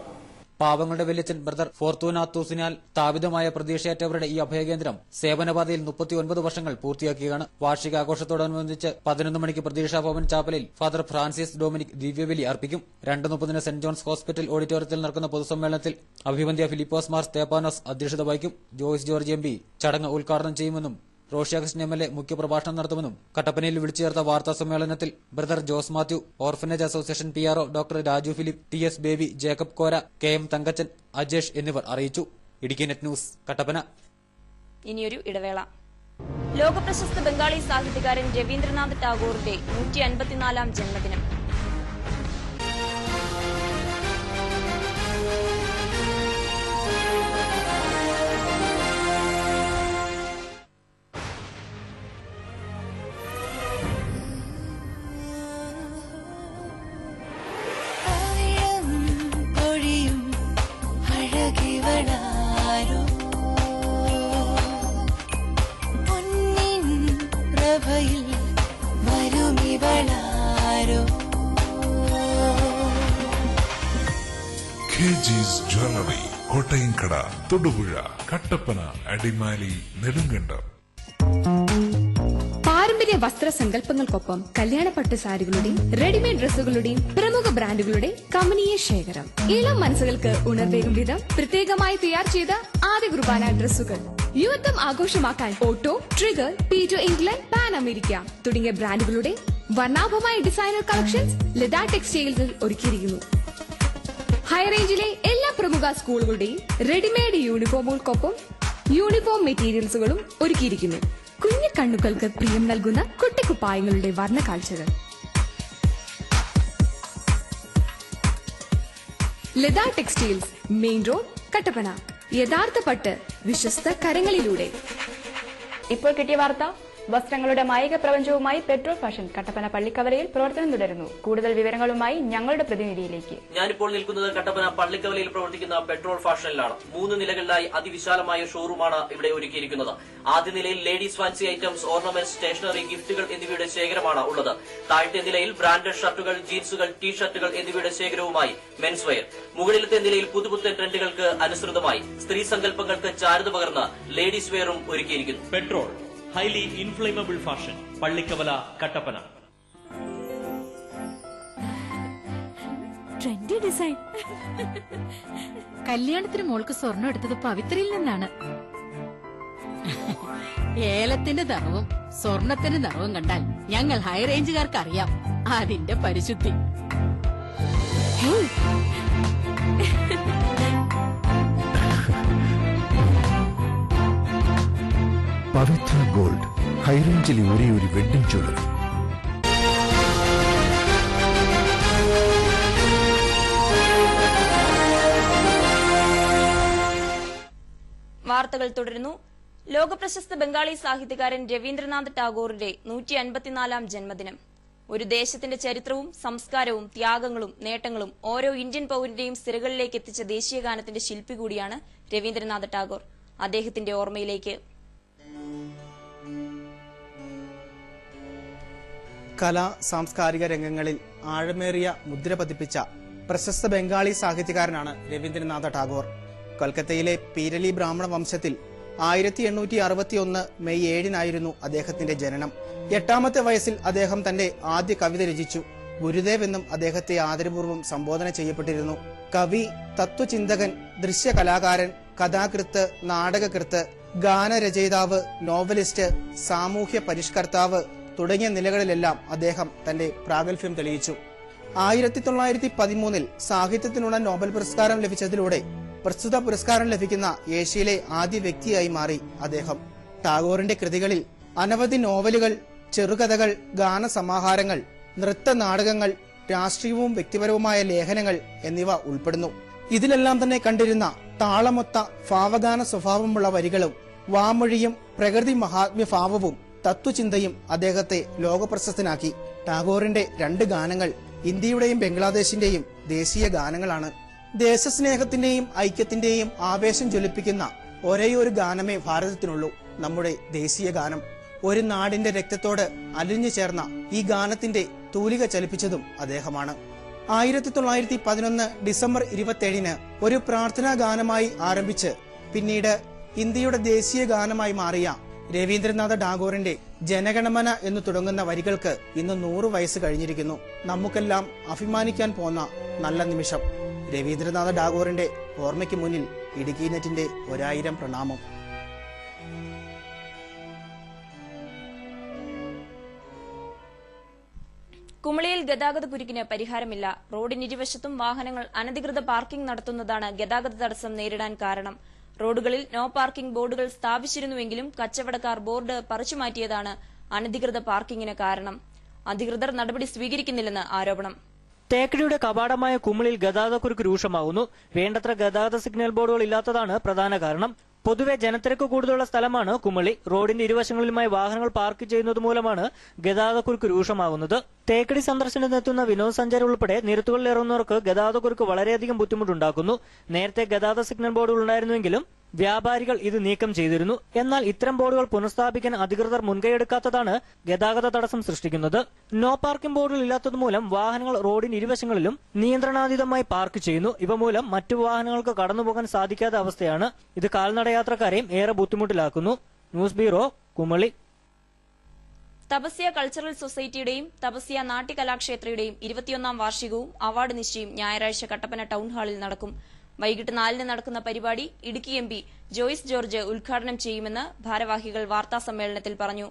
പാവങ്ങളുടെ വല്യച്ഛൻ ബ്രദർ ഫോർത്തൂനാത്തൂസിനാൽ സ്ഥാപിതമായ പ്രതീക്ഷയേറ്റവരുടെ ഈ അഭയകേന്ദ്രം സേവനപാതയിൽ 39 വർഷങ്ങൾ പൂർത്തിയാക്കിയാണ്. വാർഷികാഘോഷത്തോടനുബന്ധിച്ച് 11 മണിക്ക് പ്രതീക്ഷാ ഭവൻ ചാപ്പലിൽ ഫാദർ ഫ്രാൻസിസ് ഡൊമിനിക് ദിവ്യബലി അർപ്പിക്കും. 2:30 സെന്റ് ജോൺസ് ഹോസ്പിറ്റൽ ഓഡിറ്റോറിയത്തിൽ നടക്കുന്ന പൊതുസമ്മേളനത്തിൽ അഭിവന്ദ്യ ഫിലിപ്പോസ് മാർ സ്തേപ്പാനോസ് അധ്യക്ഷത വഹിക്കും. ജോയ്സ് ജോർജ് MP ചടങ്ങ് ഉദ്ഘാടനം ചെയ്യുമെന്നും റോഷി അഗസ്റ്റിൻ MLA മുഖ്യപ്രഭാഷണം നടത്തുമെന്നും കട്ടപ്പനയിൽ വിളിച്ചു ചേർത്ത വാർത്താ സമ്മേളനത്തിൽ brother Jose Mathew, orphanage association PRO doctor Raju Philip, TS Baby, Jacob Kora, KM Thankachan, Ajesh എന്നിവർ അറിയിച്ചു. Idukki net news Kattappana. ഇനിയൊരു ഇടവേള. ലോകപ്രശസ്ത ബംഗാളി സാഹിത്യകാരൻ രവീന്ദ്രനാഥ് ടാഗോറിന്റെ 154-ാം ജന്മദിനം. KG's jewellery, Kottayamkada, Thodupuzha, Kattappana, Adimali, Nedumkandam. പാരമ്പര്യ വസ്ത്രസങ്കല്പങ്ങൾക്കൊപ്പം കല്യാണപ്പട്ട് സാരികളുടെയും റെഡിമെയ്ഡ് ഡ്രസ്സുകളുടെയും പ്രമുഖ ബ്രാൻഡുകളുടെ കമനീയ ശേഖരം. ഇളം മനസ്സുകൾക്ക് ഉണർവേകും വിധം പ്രത്യേകമായി തയ്യാർ ചെയ്ത ആദ്യ കുർബാന ഡ്രസ്സുകൾ. യുവത്വം ആഘോഷമാക്കാൻ Otto, trigger, Peter England, Pan America തുടങ്ങിയ ബ്രാൻഡുകളുടെ വർണ്ണാഭമായ ഡിസൈനർ കളക്ഷൻസ് ലത ടെക്സ്റ്റൈൽസിൽ ഒരുക്കിയിരിക്കുന്നു. ഹൈറേഞ്ചിലെ എല്ലാ പ്രമുഖ സ്കൂളുകളുടെയും റെഡിമെയ്ഡ് യൂണിഫോമുകൾക്കൊപ്പം യൂണിഫോം മെറ്റീരിയൽസുകളും ഒരുക്കിയിരിക്കുന്നു. കുഞ്ഞു കണ്ണുകൾക്ക് പ്രിയം നൽകുന്ന കുട്ടിക്കുപ്പായങ്ങളുടെ വർണ്ണക്കാഴ്ചകൾ. Latha textiles, main road, Kattappana. യഥാർത്ഥ പട്ട് വിശ്വസ്ത കരങ്ങളിലൂടെ. ഇപ്പോൾ കിട്ടിയ വാർത്ത. വസ്ത്രങ്ങളുടെ മായിക പ്രപഞ്ചവുമായി പെട്രോൾ ഫാഷൻ കട്ടപ്പന പള്ളിക്കവലയിൽ പ്രവർത്തനം തുടരുന്നു. കൂടുതൽ വിവരങ്ങളുമായി ഞങ്ങളുടെ പ്രതിനിധിയിലേക്ക്. ഞാനിപ്പോൾ നിൽക്കുന്നത് കട്ടപ്പന പള്ളിക്കവലയിൽ പ്രവർത്തിക്കുന്ന പെട്രോൾ ഫാഷനിലാണ്. 3 നിലകളിലായി അതിവിശാലമായ ഷോറൂമാണ് ഇവിടെ ഒരുക്കിയിരിക്കുന്നത്. ആദ്യ നിലയിൽ ladies fancy items, ornaments, stationery, ഗിഫ്റ്റുകൾ എന്നിവയുടെ ശേഖരമാണ് ഉള്ളത്. താഴത്തെ നിലയിൽ ബ്രാൻഡഡ് ഷർട്ടുകൾ, ജീൻസുകൾ, ടീഷർട്ടുകൾ എന്നിവയുടെ ശേഖരവുമായി മെൻസ് വെയർ. മുകളിലത്തെ നിലയിൽ പുതുപുത്തൻ ട്രെൻഡുകൾക്ക് അനുസൃതമായി സ്ത്രീ സങ്കല്പങ്ങൾക്ക് ചാരുത പകർന്ന് ലേഡീസ് വെയറും ഒരുക്കിയിരിക്കുന്നു. Petrol highly inflammable fashion, Pallikkavala, Kattappana. Trendy design. കല്യാണത്തിന് മോൾക്ക് സ്വർണം എടുത്തത് പവിത്രയിൽ നിന്നാണ്. ഏലത്തിന്റെ നിറവും സ്വർണത്തിന്റെ നിറവും കണ്ടാൽ ഞങ്ങൾ ഹൈ റേഞ്ചുകാർക്ക് അറിയാം അതിന്റെ പരിശുദ്ധി. പവിത്ര ഗോൾഡ്, ഹൈറേഞ്ചിലെ ഒരേ ഒരു വെഡിംഗ് ജ്വല്ലറി. വാർത്തകൾ തുടരുന്നു. ലോകപ്രശസ്ത ബംഗാളി സാഹിത്യകാരൻ രവീന്ദ്രനാഥ് ടാഗോറിന്റെ 154-ാം ജന്മദിനം. ഒരു ദേശത്തിന്റെ ചരിത്രവും സംസ്കാരവും ത്യാഗങ്ങളും നേട്ടങ്ങളും ഓരോ ഇന്ത്യൻ പൌരന്റെയും സിരകളിലേക്ക് എത്തിച്ച ദേശീയഗാനത്തിന്റെ ശില്പി കൂടിയാണ് രവീന്ദ്രനാഥ് ടാഗോർ. അദ്ദേഹത്തിന്റെ ഓർമ്മയിലേക്ക്. കലാ സാംസ്കാരിക രംഗങ്ങളിൽ ആഴമേറിയ മുദ്ര പതിപ്പിച്ച പ്രശസ്ത ബംഗാളി സാഹിത്യകാരനാണ് രവീന്ദ്രനാഥ ടാഗോർ. കൊൽക്കത്തയിലെ പീരലി ബ്രാഹ്മണ വംശത്തിൽ 1861 മെയ് 7-നായിരുന്നു അദ്ദേഹത്തിന്റെ ജനനം. 8-ാമത്തെ വയസ്സിൽ അദ്ദേഹം തന്റെ ആദ്യ കവിത രചിച്ചു. ഗുരുദേവ് എന്നും അദ്ദേഹത്തെ ആദരപൂർവ്വം സംബോധന ചെയ്യപ്പെട്ടിരുന്നു. കവി, തത്വചിന്തകൻ, ദൃശ്യകലാകാരൻ, കഥാകൃത്ത്, നാടകകൃത്ത്, ഗാനരചയിതാവ്, നോവലിസ്റ്റ്, സാമൂഹ്യ പരിഷ്കർത്താവ് തുടങ്ങിയ നിലകളിലെല്ലാം അദ്ദേഹം തന്റെ പ്രാഗൽഭ്യം തെളിയിച്ചു. 1913 സാഹിത്യത്തിനുള്ള നോബൽ പുരസ്കാരം ലഭിച്ചതിലൂടെ പ്രസ്തുത പുരസ്കാരം ലഭിക്കുന്ന ഏഷ്യയിലെ ആദ്യ വ്യക്തിയായി മാറി അദ്ദേഹം. ടാഗോറിന്റെ കൃതികളിൽ അനവധി നോവലുകൾ, ചെറുകഥകൾ, ഗാനസമാഹാരങ്ങൾ, നൃത്തനാടകങ്ങൾ, രാഷ്ട്രീയവും വ്യക്തിപരവുമായ ലേഖനങ്ങൾ എന്നിവ ഉൾപ്പെടുന്നു. ഇതിലെല്ലാം തന്നെ കണ്ടിരുന്ന താളമൊത്ത ഭാവഗാന സ്വഭാവമുള്ള വരികളും വാമൊഴിയും പ്രകൃതി മഹാത്മ്യ ഭാവവും തത്വചിന്തയും അദ്ദേഹത്തെ ലോകപ്രശസ്തനാക്കി. ടാഗോറിന്റെ 2 ഗാനങ്ങൾ ഇന്ത്യയുടെയും ബംഗ്ലാദേശിന്റെയും ദേശീയ ഗാനങ്ങളാണ്. ദേശസ്നേഹത്തിന്റെയും ഐക്യത്തിന്റെയും ആവേശം ജ്വലിപ്പിക്കുന്ന ഒരേയൊരു ഗാനമേ ഭാരതത്തിനുള്ളൂ, നമ്മുടെ ദേശീയ ഗാനം. ഒരു നാടിന്റെ രക്തത്തോട് അലിഞ്ഞു ചേർന്ന ഈ ഗാനത്തിന്റെ തൂലിക ചലിപ്പിച്ചതും അദ്ദേഹമാണ്. 1911 ഡിസംബർ 27 ഒരു പ്രാർത്ഥനാ ഗാനമായി ആരംഭിച്ച് പിന്നീട് ഇന്ത്യയുടെ ദേശീയ ഗാനമായി മാറിയ രവീന്ദ്രനാഥ ടാഗോറിന്റെ ജനഗണമന എന്ന് തുടങ്ങുന്ന വരികൾക്ക് ഇന്ന് 100 വയസ്സ് കഴിഞ്ഞിരിക്കുന്നു. നമുക്കെല്ലാം അഭിമാനിക്കാൻ പോന്ന നല്ല നിമിഷം. രവീന്ദ്രനാഥ ടാഗോറിന്റെ ഓർമ്മയ്ക്ക് മുന്നിൽ ഇടുക്കി നെറ്റിന്റെ 1000 പ്രണാമം. കുമളിയിൽ ഗതാഗത കുരുക്കിന് പരിഹാരമില്ല. റോഡിനിരുവശത്തും വാഹനങ്ങൾ അനധികൃത പാർക്കിംഗ് നടത്തുന്നതാണ് ഗതാഗത തടസ്സം നേരിടാൻ കാരണം. റോഡുകളിൽ നോ പാർക്കിംഗ് ബോർഡുകൾ സ്ഥാപിച്ചിരുന്നുവെങ്കിലും കച്ചവടക്കാർ ബോർഡ് പറിച്ചുമാറ്റിയതാണ് അനധികൃത പാർക്കിംഗിന് കാരണം. അധികൃതർ നടപടി സ്വീകരിക്കുന്നില്ലെന്ന് ആരോപണം. തേക്കടിയുടെ കവാടമായ കുമളിയിൽ ഗതാഗതക്കുരുക്ക് രൂക്ഷമാകുന്നു. വേണ്ടത്ര ഗതാഗത സിഗ്നൽ ബോർഡുകൾ ഇല്ലാത്തതാണ് പ്രധാന കാരണം. പൊതുവെ ജനത്തിരക്ക് കൂടുതലുള്ള സ്ഥലമാണ് കുമളി. റോഡിന്റെ ഇരുവശങ്ങളിലുമായി വാഹനങ്ങൾ പാർക്ക് ചെയ്യുന്നത് മൂലമാണ് ഗതാഗതക്കുരുക്ക് രൂക്ഷമാകുന്നത്. തേക്കടി സന്ദർശനത്തിനെത്തുന്ന വിനോദസഞ്ചാരി ഉൾപ്പെടെ നിരത്തുകളിൽ ഇറങ്ങുന്നവർക്ക് ഗതാഗതക്കുരുക്ക് വളരെയധികം ബുദ്ധിമുട്ടുണ്ടാക്കുന്നു. നേരത്തെ ഗതാഗത സിഗ്നൽ ബോർഡുകൾ ഉണ്ടായിരുന്നുവെങ്കിലും വ്യാപാരികൾ ഇത് നീക്കം ചെയ്തിരുന്നു. എന്നാൽ ഇത്തരം ബോർഡുകൾ പുനഃസ്ഥാപിക്കാൻ അധികൃതർ മുൻകൈയെടുക്കാത്തതാണ് ഗതാഗത തടസ്സം സൃഷ്ടിക്കുന്നത്. നോ പാർക്കിംഗ് ബോർഡുകൾ ഇല്ലാത്തതുമൂലം വാഹനങ്ങൾ റോഡിന് ഇരുവശങ്ങളിലും നിയന്ത്രണാതീതമായി പാർക്ക് ചെയ്യുന്നു. ഇവ മൂലം മറ്റു വാഹനങ്ങൾക്ക് കടന്നുപോകാൻ സാധിക്കാത്ത അവസ്ഥയാണ്. ഇത് കാൽനടയാത്രക്കാരെയും ഏറെ ബുദ്ധിമുട്ടിലാക്കുന്നു. News bureau, Kumily. Thapasya cultural സൊസൈറ്റിയുടെയും തപസ്യ നാട്യകലാക്ഷേത്രയുടെയും 21ാം വാർഷികവും അവാർഡ് നിശ്ചയം ഞായറാഴ്ച കട്ടപ്പന ടൗൺ ഹാളിൽ നടക്കും. വൈകിട്ട് 4 നടക്കുന്ന പരിപാടി ഇടുക്കി MP ജോയ്സ് ജോർജ് ഉദ്ഘാടനം ചെയ്യുമെന്ന് ഭാരവാഹികൾ വാർത്താസമ്മേളനത്തിൽ പറഞ്ഞു.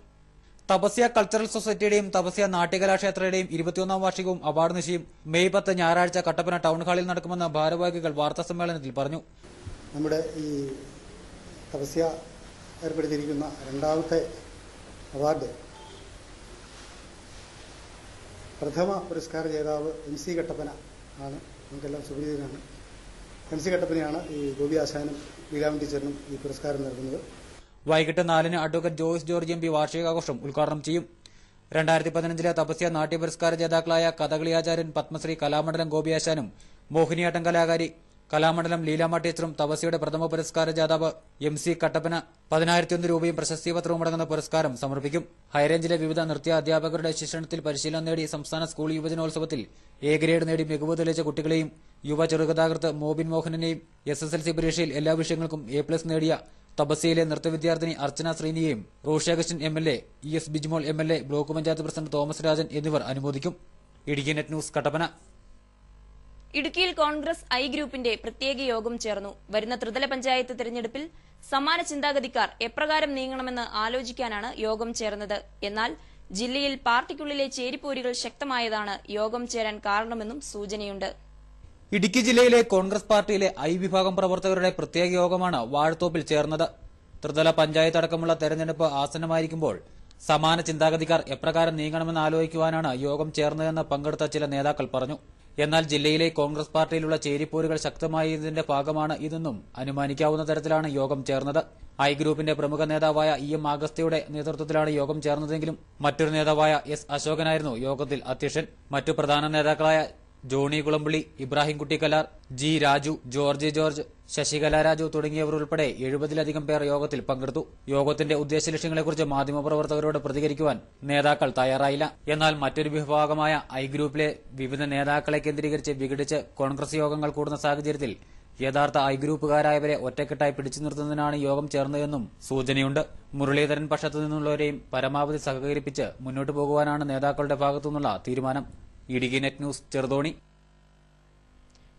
തപസ്യ കൾച്ചറൽ സൊസൈറ്റിയുടെയും തപസ്യ നാട്യകലാക്ഷേത്രയുടെയും 21ാം വാർഷികവും അവാർഡ് നിശ്ചയം മെയ് 10 ഞായറാഴ്ച കട്ടപ്പന ടൗൺ ഹാളിൽ നടക്കുമെന്ന് ഭാരവാഹികൾ വാർത്താസമ്മേളനത്തിൽ പറഞ്ഞു. നമ്മുടെ ഈ തപസ്യ ഏർപ്പെടുത്തിയിരിക്കുന്ന 2ാമത്തെ അവാർഡ് പ്രഥമ പുരസ്കാര ജേതാവ് MC കട്ടപ്പന ആണ്. നമുക്കെല്ലാം സുപരിചിതനാണ്. MC കട്ടപ്പനയാണ് ഈ ഗോപി ആശാനും ലീലാമൻ ടീച്ചറിനും ഈ പുരസ്കാരം നൽകുന്നത്. വൈകിട്ട് 4 അഡ്വക്കേറ്റ് ജോയ്സ് ജോർജ് MP വാർഷികാഘോഷം ഉദ്ഘാടനം ചെയ്യും. 2015 തപസ്യ നാട്യ പുരസ്കാര ജേതാക്കളായ കഥകളിയാചാര്യൻ പത്മശ്രീ കലാമണ്ഡലം ഗോപി ആശാനും മോഹിനിയാട്ടം കലാകാരി കലാമണ്ഡലം ലീലാമ്മ ടീച്ചറും തപസ്യയുടെ പ്രഥമ പുരസ്കാര ജേതാവ് MC കട്ടപ്പന 10,001 രൂപയും പ്രശസ്തി പത്രവും അടങ്ങുന്ന പുരസ്കാരം സമർപ്പിക്കും. ഹൈറേഞ്ചിലെ വിവിധ നൃത്യ അധ്യാപകരുടെ ശിക്ഷണത്തിൽ പരിശീലനം നേടി സംസ്ഥാന സ്കൂൾ യുവജനോത്സവത്തിൽ A ഗ്രേഡ് നേടി മികവ് തെളിയിച്ച കുട്ടികളെയും യുവ ചെറുകഥാകൃത്ത് മോബിൻ മോഹനനെയും SSLC പരീക്ഷയിൽ എല്ലാ വിഷയങ്ങൾക്കും A+ നേടിയ തപസ്യയിലെ നൃത്തവിദ്യാർത്ഥിനി അർച്ചന ശ്രീനിയെയും Roshy Augustine MLA, ES Bijimol MLA, block panchayat president Thomas Rajan എന്നിവർ അനുമോദിക്കും. Idukki net news, Kattappana. ഇടുക്കിയിൽ കോൺഗ്രസ് I ഗ്രൂപ്പിന്റെ പ്രത്യേക യോഗം ചേർന്നു. വരുന്ന ത്രിതല പഞ്ചായത്ത് തെരഞ്ഞെടുപ്പിൽ സമാന ചിന്താഗതിക്കാർ എപ്രകാരം നീങ്ങണമെന്ന് ആലോചിക്കാനാണ് യോഗം ചേർന്നത്. എന്നാൽ ജില്ലയിൽ പാർട്ടിക്കുള്ളിലെ ചേരിപ്പോരുകൾ ശക്തമായതാണ് യോഗം ചേരാൻ കാരണമെന്നും സൂചനയുണ്ട്. ഇടുക്കി ജില്ലയിലെ കോൺഗ്രസ് പാർട്ടിയിലെ I വിഭാഗം പ്രവർത്തകരുടെ പ്രത്യേക യോഗമാണ് വാഴത്തോപ്പിൽ ചേർന്നത്. ത്രിതല പഞ്ചായത്ത് അടക്കമുള്ള തെരഞ്ഞെടുപ്പ് ആസന്നമായിരിക്കുമ്പോൾ സമാന ചിന്താഗതിക്കാർ എപ്രകാരം നീങ്ങണമെന്ന് ആലോചിക്കുവാനാണ് യോഗം ചേർന്നതെന്ന് പങ്കെടുത്ത ചില നേതാക്കൾ പറഞ്ഞു. എന്നാൽ ജില്ലയിലെ കോൺഗ്രസ് പാർട്ടിയിലുള്ള ചേരിപ്പോരുകൾ ശക്തമായതിന്റെ ഭാഗമാണ് ഇതെന്നും അനുമാനിക്കാവുന്ന തരത്തിലാണ് യോഗം ചേർന്നത്. I ഗ്രൂപ്പിന്റെ പ്രമുഖ നേതാവായ EM ആഗസ്ത്യയുടെ നേതൃത്വത്തിലാണ് യോഗം ചേർന്നതെങ്കിലും മറ്റൊരു നേതാവായ S അശോകനായിരുന്നു യോഗത്തിൽ അധ്യക്ഷൻ. മറ്റു പ്രധാന നേതാക്കളായ ജോണി കുളമ്പള്ളി, ഇബ്രാഹിം കുട്ടിക്കലാർ, G രാജു, ജോർജ് ജോർജ്, ശശികല രാജു തുടങ്ങിയവർ ഉൾപ്പെടെ 70-ലധികം പേർ യോഗത്തിൽ പങ്കെടുത്തു. യോഗത്തിന്റെ ഉദ്ദേശലക്ഷ്യങ്ങളെക്കുറിച്ച് മാധ്യമപ്രവർത്തകരോട് പ്രതികരിക്കുവാൻ നേതാക്കൾ തയ്യാറായില്ല. എന്നാൽ മറ്റൊരു വിഭാഗമായ I ഗ്രൂപ്പിലെ വിവിധ നേതാക്കളെ കേന്ദ്രീകരിച്ച് വിഘടിച്ച് കോൺഗ്രസ് യോഗങ്ങൾ കൂടുന്ന സാഹചര്യത്തിൽ യഥാർത്ഥ I ഗ്രൂപ്പുകാരായവരെ ഒറ്റക്കെട്ടായി പിടിച്ചു നിർത്തുന്നതിനാണ് യോഗം ചേർന്നതെന്നും സൂചനയുണ്ട്. മുരളീധരൻ പക്ഷത്തു നിന്നുള്ളവരെയും പരമാവധി സഹകരിപ്പിച്ച് മുന്നോട്ടു പോകുവാനാണ് നേതാക്കളുടെ ഭാഗത്തുനിന്നുള്ള തീരുമാനം. Idukki net news, Cheruthoni.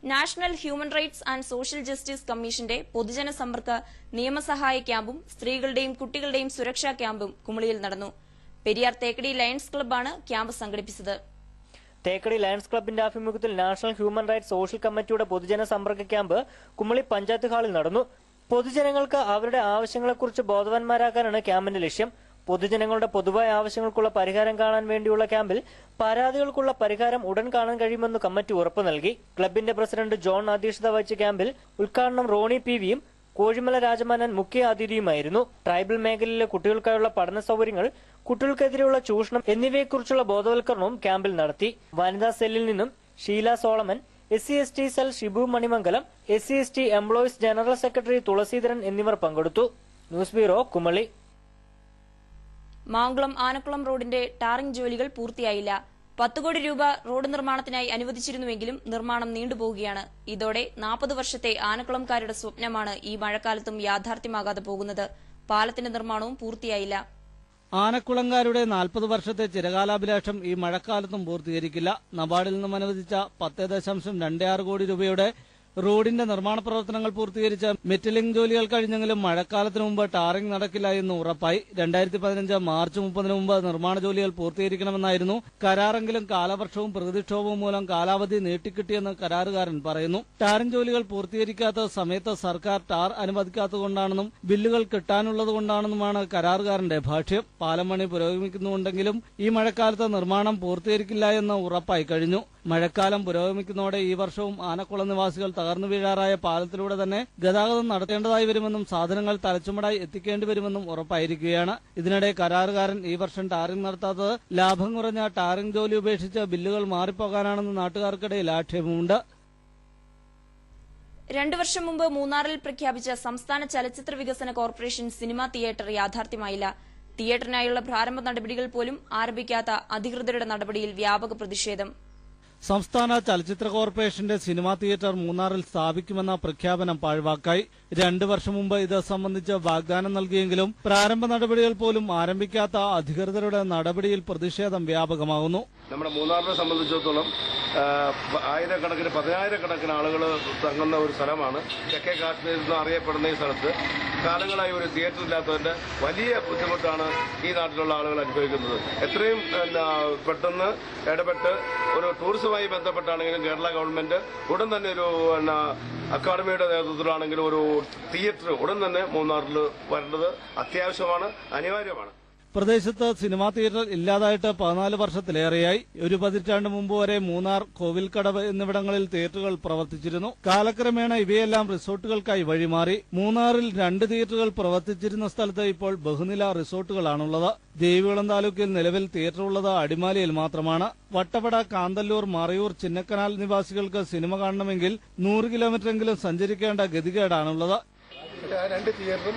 National human rights and social justice കമ്മീഷന്റെ പൊതുജന സമ്പർക്ക നിയമസഹായ ക്യാമ്പും സ്ത്രീകളുടെയും കുട്ടികളുടെയും സുരക്ഷാ ക്യാമ്പും കുമളിയിൽ നടന്നു. പെരിയാർ തേക്കടി ലയൺസ് ക്ലബ്ബാണ് ക്യാമ്പ് സംഘടിപ്പിച്ചത്. തേക്കടി ലയൺസ് ക്ലബിന്റെ ആഭിമുഖ്യത്തിൽ നാഷണൽ ഹ്യൂമൻ റൈറ്റ്സ് സോഷ്യൽ കമ്മിറ്റിയുടെ പൊതുജന സമ്പർക്ക ക്യാമ്പ് കുമളി പഞ്ചായത്ത് ഹാളിൽ നടന്നു. പൊതുജനങ്ങൾക്ക് അവരുടെ ആവശ്യങ്ങളെക്കുറിച്ച് ബോധവാന്മാരാക്കാനാണ് ക്യാമ്പിന്റെ ലക്ഷ്യം. പൊതുജനങ്ങളുടെ പൊതുവായ ആവശ്യങ്ങൾക്കുള്ള പരിഹാരം കാണാൻ വേണ്ടിയുള്ള ക്യാമ്പിൽ പരാതികൾക്കുള്ള പരിഹാരം ഉടൻ കാണാൻ കഴിയുമെന്ന് കമ്മിറ്റി ഉറപ്പു നൽകി. ക്ലബിന്റെ പ്രസിഡന്റ് ജോൺ അധ്യക്ഷത വഹിച്ച ക്യാമ്പിൽ ഉദ്ഘാടനം റോണി PVയും കോഴിമല രാജമാനൻ മുഖ്യ അതിഥിയുമായിരുന്നു. ട്രൈബൽ മേഖലയിലെ കുട്ടികൾക്കായുള്ള പഠന സൗകര്യങ്ങൾ, കുട്ടികൾക്കെതിരെയുള്ള ചൂഷണം എന്നിവയെക്കുറിച്ചുള്ള ബോധവൽക്കരണവും ക്യാമ്പിൽ നടത്തി. വനിതാ സെല്ലിൽ നിന്നും Sheela Solomon, SC/ST cell Shibu Manimangalam, SC/ST employees general secretary Thulasidharan എന്നിവർ പങ്കെടുത്തു. News bureau, Kumily. മാങ്കുളം ആനക്കുളം റോഡിന്റെ ടാറിംഗ് ജോലികൾ പൂർത്തിയായില്ല. 10 കോടി രൂപ റോഡ് നിർമ്മാണത്തിനായി അനുവദിച്ചിരുന്നുവെങ്കിലും നിർമ്മാണം നീണ്ടുപോവുകയാണ്. ഇതോടെ 40 വർഷത്തെ ആനക്കുളംകാരുടെ സ്വപ്നമാണ് ഈ മഴക്കാലത്തും യാഥാർത്ഥ്യമാകാതെ പോകുന്നത്. പാലത്തിന്റെ നിർമ്മാണവും പൂർത്തിയായില്ല. ആനക്കുളംകാരുടെ 40 വർഷത്തെ ചിരകാലാഭിലാഷം ഈ മഴക്കാലത്തും പൂർത്തീകരിക്കില്ല. നബാർഡിൽ നിന്നും അനുവദിച്ച 10.26 കോടി രൂപയുടെ റോഡിന്റെ നിർമ്മാണ പ്രവർത്തനങ്ങൾ പൂർത്തീകരിച്ച മെറ്റലിംഗ് ജോലികൾ കഴിഞ്ഞെങ്കിലും മഴക്കാലത്തിനു മുമ്പ് ടാറിംഗ് നടക്കില്ല എന്ന് ഉറപ്പായി. 2015 മാർച്ച് 30 മുമ്പ് നിർമ്മാണ ജോലികൾ പൂർത്തീകരിക്കണമെന്നായിരുന്നു കരാറെങ്കിലും കാലവർഷവും പ്രകൃതിക്ഷോഭവും മൂലം കാലാവധി നീട്ടിക്കിട്ടിയെന്ന് കരാറുകാരൻ പറയുന്നു. ടാറിംഗ് ജോലികൾ പൂർത്തീകരിക്കാത്ത സമയത്ത് സർക്കാർ ടാർ അനുവദിക്കാത്തതുകൊണ്ടാണെന്നും ബില്ലുകൾ കിട്ടാനുള്ളതുകൊണ്ടാണെന്നുമാണ് കരാറുകാരന്റെ ഭാഷ്യം. പാലം പണി പുരോഗമിക്കുന്നുണ്ടെങ്കിലും ഈ മഴക്കാലത്ത് നിർമ്മാണം പൂർത്തീകരിക്കില്ല എന്ന് ഉറപ്പായി കഴിഞ്ഞു. മഴക്കാലം പുരോഗമിക്കുന്നതോടെ ഈ വർഷവും ആനക്കുളം നിവാസികൾ തകർന്നു വീഴാറായ പാലത്തിലൂടെ തന്നെ ഗതാഗതം നടത്തേണ്ടതായി വരുമെന്നും സാധനങ്ങൾ തലച്ചുമടായി എത്തിക്കേണ്ടി വരുമെന്നും ഉറപ്പായിരിക്കുകയാണ്. ഇതിനിടെ കരാറുകാരൻ ഈ വർഷം ടാറിംഗ് നടത്താത്തത് ലാഭം കുറഞ്ഞ ടാറിംഗ് ജോലി ഉപേക്ഷിച്ച് ബില്ലുകൾ മാറിപ്പോകാനാണെന്ന് നാട്ടുകാർക്കിടയിൽ ആക്ഷേപമുണ്ട്. 2 വർഷം മുമ്പ് മൂന്നാറിൽ പ്രഖ്യാപിച്ച സംസ്ഥാന ചലച്ചിത്ര വികസന കോർപ്പറേഷൻ സിനിമാ തിയേറ്റർ യാഥാർത്ഥ്യമായില്ല. തിയേറ്ററിനായുള്ള പ്രാരംഭ നടപടികൾ പോലും ആരംഭിക്കാത്ത അധികൃതരുടെ നടപടിയിൽ വ്യാപക പ്രതിഷേധം. സംസ്ഥാന ചലച്ചിത്ര കോർപ്പറേഷന്റെ സിനിമാ തിയേറ്റർ മൂന്നാറിൽ സ്ഥാപിക്കുമെന്ന പ്രഖ്യാപനം പാഴ്വാക്കായി. 2 വർഷം മുമ്പ് ഇത് സംബന്ധിച്ച് വാഗ്ദാനം നൽകിയെങ്കിലും പ്രാരംഭ നടപടികൾ പോലും ആരംഭിക്കാത്ത അധികൃതരുടെ നടപടിയിൽ പ്രതിഷേധം വ്യാപകമാകുന്നു. നമ്മുടെ മൂന്നാറിനെ സംബന്ധിച്ചിടത്തോളം ആയിരക്കണക്കിന് 10,000-കണക്കിന് ആളുകൾ തങ്ങുന്ന ഒരു സ്ഥലമാണ്. തെക്കേ കാശ്മീരിൽ നിന്ന് അറിയപ്പെടുന്ന ഈ സ്ഥലത്ത് കാലങ്ങളായി ഒരു തിയേറ്റർ ഇല്ലാത്തതിന്റെ വലിയ ബുദ്ധിമുട്ടാണ് ഈ നാട്ടിലുള്ള ആളുകൾ അനുഭവിക്കുന്നത്. എത്രയും പെട്ടെന്ന് ഇടപെട്ട് ഒരു ടൂറിസവുമായി ബന്ധപ്പെട്ടാണെങ്കിലും കേരള ഗവൺമെന്റ് ഉടൻ തന്നെ ഒരു അക്കാദമിയുടെ നേതൃത്വത്തിലാണെങ്കിലും ഒരു തിയേറ്റർ ഉടൻ തന്നെ മൂന്നാറിൽ വരേണ്ടത് അത്യാവശ്യമാണ്, അനിവാര്യമാണ്. പ്രദേശത്ത് സിനിമാ തിയേറ്റർ ഇല്ലാതായിട്ട് 14 വർഷത്തിലേറെയായി. ഒരു പതിറ്റാണ്ട് മുമ്പ് വരെ മൂന്നാർ, കോവിൽക്കടവ് എന്നിവിടങ്ങളിൽ തിയേറ്ററുകൾ പ്രവർത്തിച്ചിരുന്നു. കാലക്രമേണ ഇവയെല്ലാം റിസോർട്ടുകൾക്കായി വഴിമാറി. മൂന്നാറിൽ 2 തിയേറ്ററുകൾ പ്രവർത്തിച്ചിരുന്ന സ്ഥലത്ത് ഇപ്പോൾ ബഹുനില റിസോർട്ടുകളാണുള്ളത്. ദേവികുളം താലൂക്കിൽ നിലവിൽ തിയേറ്റർ ഉള്ളത് അടിമാലിയിൽ മാത്രമാണ്. വട്ടവട, കാന്തല്ലൂർ, മറയൂർ, ചിന്നക്കനാൽ നിവാസികൾക്ക് സിനിമ കാണണമെങ്കിൽ 100 കിലോമീറ്ററെങ്കിലും സഞ്ചരിക്കേണ്ട ഗതികേടാണുള്ളത്. 2 തിയേറ്ററും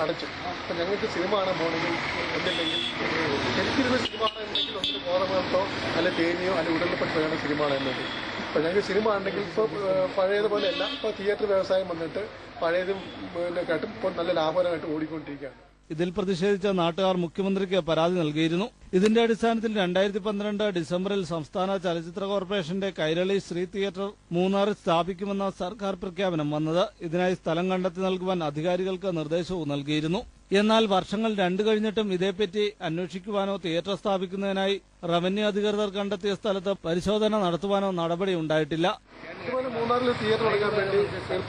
അടച്ചു. അപ്പം ഞങ്ങൾക്ക് സിനിമ കാണാൻ പോകണമെങ്കിൽ എന്തില്ലെങ്കിൽ എനിക്കിരുന്ന് സിനിമ കാണാനുണ്ടെങ്കിൽ ഒന്നിന് കോതമംഗലത്തോ അല്ലെ തേനിയോ അല്ലെ ഉടലിപ്പറ്റോ വേണം സിനിമ കാണുന്നത്. അപ്പം ഞങ്ങൾക്ക് സിനിമ ആണെങ്കിൽ ഇപ്പോൾ പഴയതുപോലെയല്ല. ഇപ്പോൾ തിയേറ്റർ വ്യവസായം വന്നിട്ട് പഴയതും കാട്ടും ഇപ്പോൾ നല്ല ലാഭകരമായിട്ട് ഓടിക്കൊണ്ടിരിക്കുകയാണ്. ഇതിൽ പ്രതിഷേധിച്ച നാട്ടുകാർ മുഖ്യമന്ത്രിക്ക് പരാതി നൽകിയിരുന്നു. ഇതിന്റെ അടിസ്ഥാനത്തിൽ 2012 ഡിസംബറിൽ സംസ്ഥാന ചലച്ചിത്ര കോർപ്പറേഷന്റെ കൈരളി ശ്രീ തിയേറ്റർ മൂന്നാറിൽ സ്ഥാപിക്കുമെന്ന സർക്കാർ പ്രഖ്യാപനം വന്നത്. ഇതിനായി സ്ഥലം കണ്ടെത്തി നൽകുവാൻ അധികാരികൾക്ക് നിർദ്ദേശവും നൽകിയിരുന്നു. എന്നാൽ വർഷങ്ങൾ 2 കഴിഞ്ഞിട്ടും ഇതേപ്പറ്റി അന്വേഷിക്കുവാനോ തിയേറ്റർ സ്ഥാപിക്കുന്നതിനായി റവന്യൂ അധികൃതർ കണ്ടെത്തിയ സ്ഥലത്ത് പരിശോധന നടത്തുവാനോ നടപടി ഉണ്ടായിട്ടില്ല. ഇതുപോലെ മൂന്നാറിൽ തിയേറ്റർ തുടങ്ങാൻ വേണ്ടി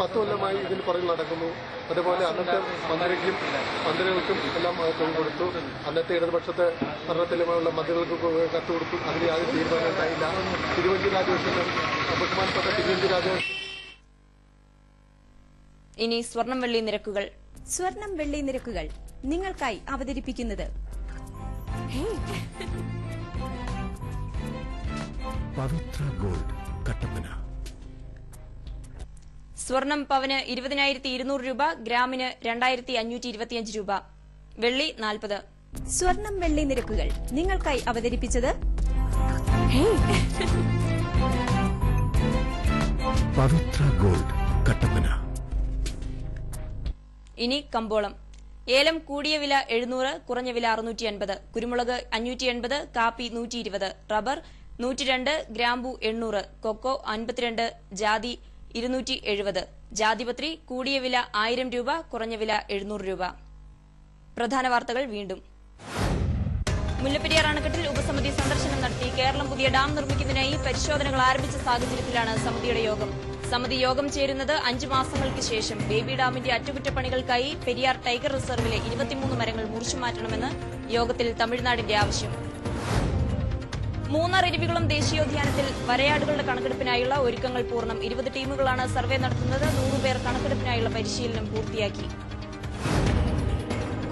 10 കൊല്ലമായി ഇതിന് പുറകിൽ നടക്കുന്നു. അതുപോലെ അന്നത്തെ മന്ത്രികൾക്കും എല്ലാം തൊഴിൽ കൊടുത്തു. അന്നത്തെ ഇടതുപക്ഷത്തെ ഭരണത്തിലുള്ള മന്ത്രികൾക്ക് കത്ത് കൊടുത്തു. അതിന് യാതൊരു തീരുമാനം ഉണ്ടായില്ല. തിരുവഞ്ചൂർ രാജേഷിനും ബഹുമാനപ്പെട്ട തിരുവഞ്ചൂർ രാജേഷ്. ഇനി സ്വർണം വെള്ളി നിരക്കുകൾ. സ്വർണം വെള്ളി നിരക്കുകൾ നിങ്ങൾക്കായി അവതരിപ്പിക്കുന്നത് പവിത്ര ഗോൾഡ്, കട്ടപ്പന. സ്വർണം പവന് 20,200 രൂപ, ഗ്രാമിന് 2,525 രൂപ. വെള്ളി 40. സ്വർണം വെള്ളി നിരക്കുകൾ നിങ്ങൾക്കായി അവതരിപ്പിച്ചത് പവിത്ര ഗോൾഡ്, കട്ടപ്പന. ഇനി കമ്പോളം. ഏലം കൂടിയ വില 700, കുറഞ്ഞ വില 650. കുരുമുളക് 580, കാപ്പി 120, റബ്ബർ 102, ഗ്രാമ്പു 800, കൊക്കോ 52, ജാതി 270. ജാതിപത്രി കൂടിയ വില 1000 രൂപ, കുറഞ്ഞ വില 700 രൂപ. പ്രധാന വാർത്തകൾ വീണ്ടും. മുല്ലപ്പെരിയാർ അണക്കെട്ടിൽ ഉപസമിതി സന്ദർശനം നടത്തി. കേരളം പുതിയ ഡാം നിർമ്മിക്കുന്നതിനായി പരിശോധനകൾ ആരംഭിച്ച സാഹചര്യത്തിലാണ് സമിതിയുടെ യോഗം. സമിതി യോഗം ചേരുന്നത് 5 മാസങ്ങൾക്ക് ശേഷം. ബേബി ഡാമിന്റെ അറ്റകുറ്റപ്പണികൾക്കായി പെരിയാർ ടൈഗർ റിസർവിലെ 23 മരങ്ങൾ മുറിച്ചുമാറ്റണമെന്ന് യോഗത്തിൽ തമിഴ്നാടിന്റെ ആവശ്യം. മൂന്നാർ ഇരവികുളം ദേശീയോദ്യാനത്തിൽ വരയാടുകളുടെ കണക്കെടുപ്പിനായുള്ള ഒരുക്കങ്ങൾ പൂർണ്ണം. 20 ടീമുകളാണ് സർവേ നടത്തുന്നത്. 100 പേർ കണക്കെടുപ്പിനായുള്ള പരിശീലനം പൂർത്തിയാക്കി.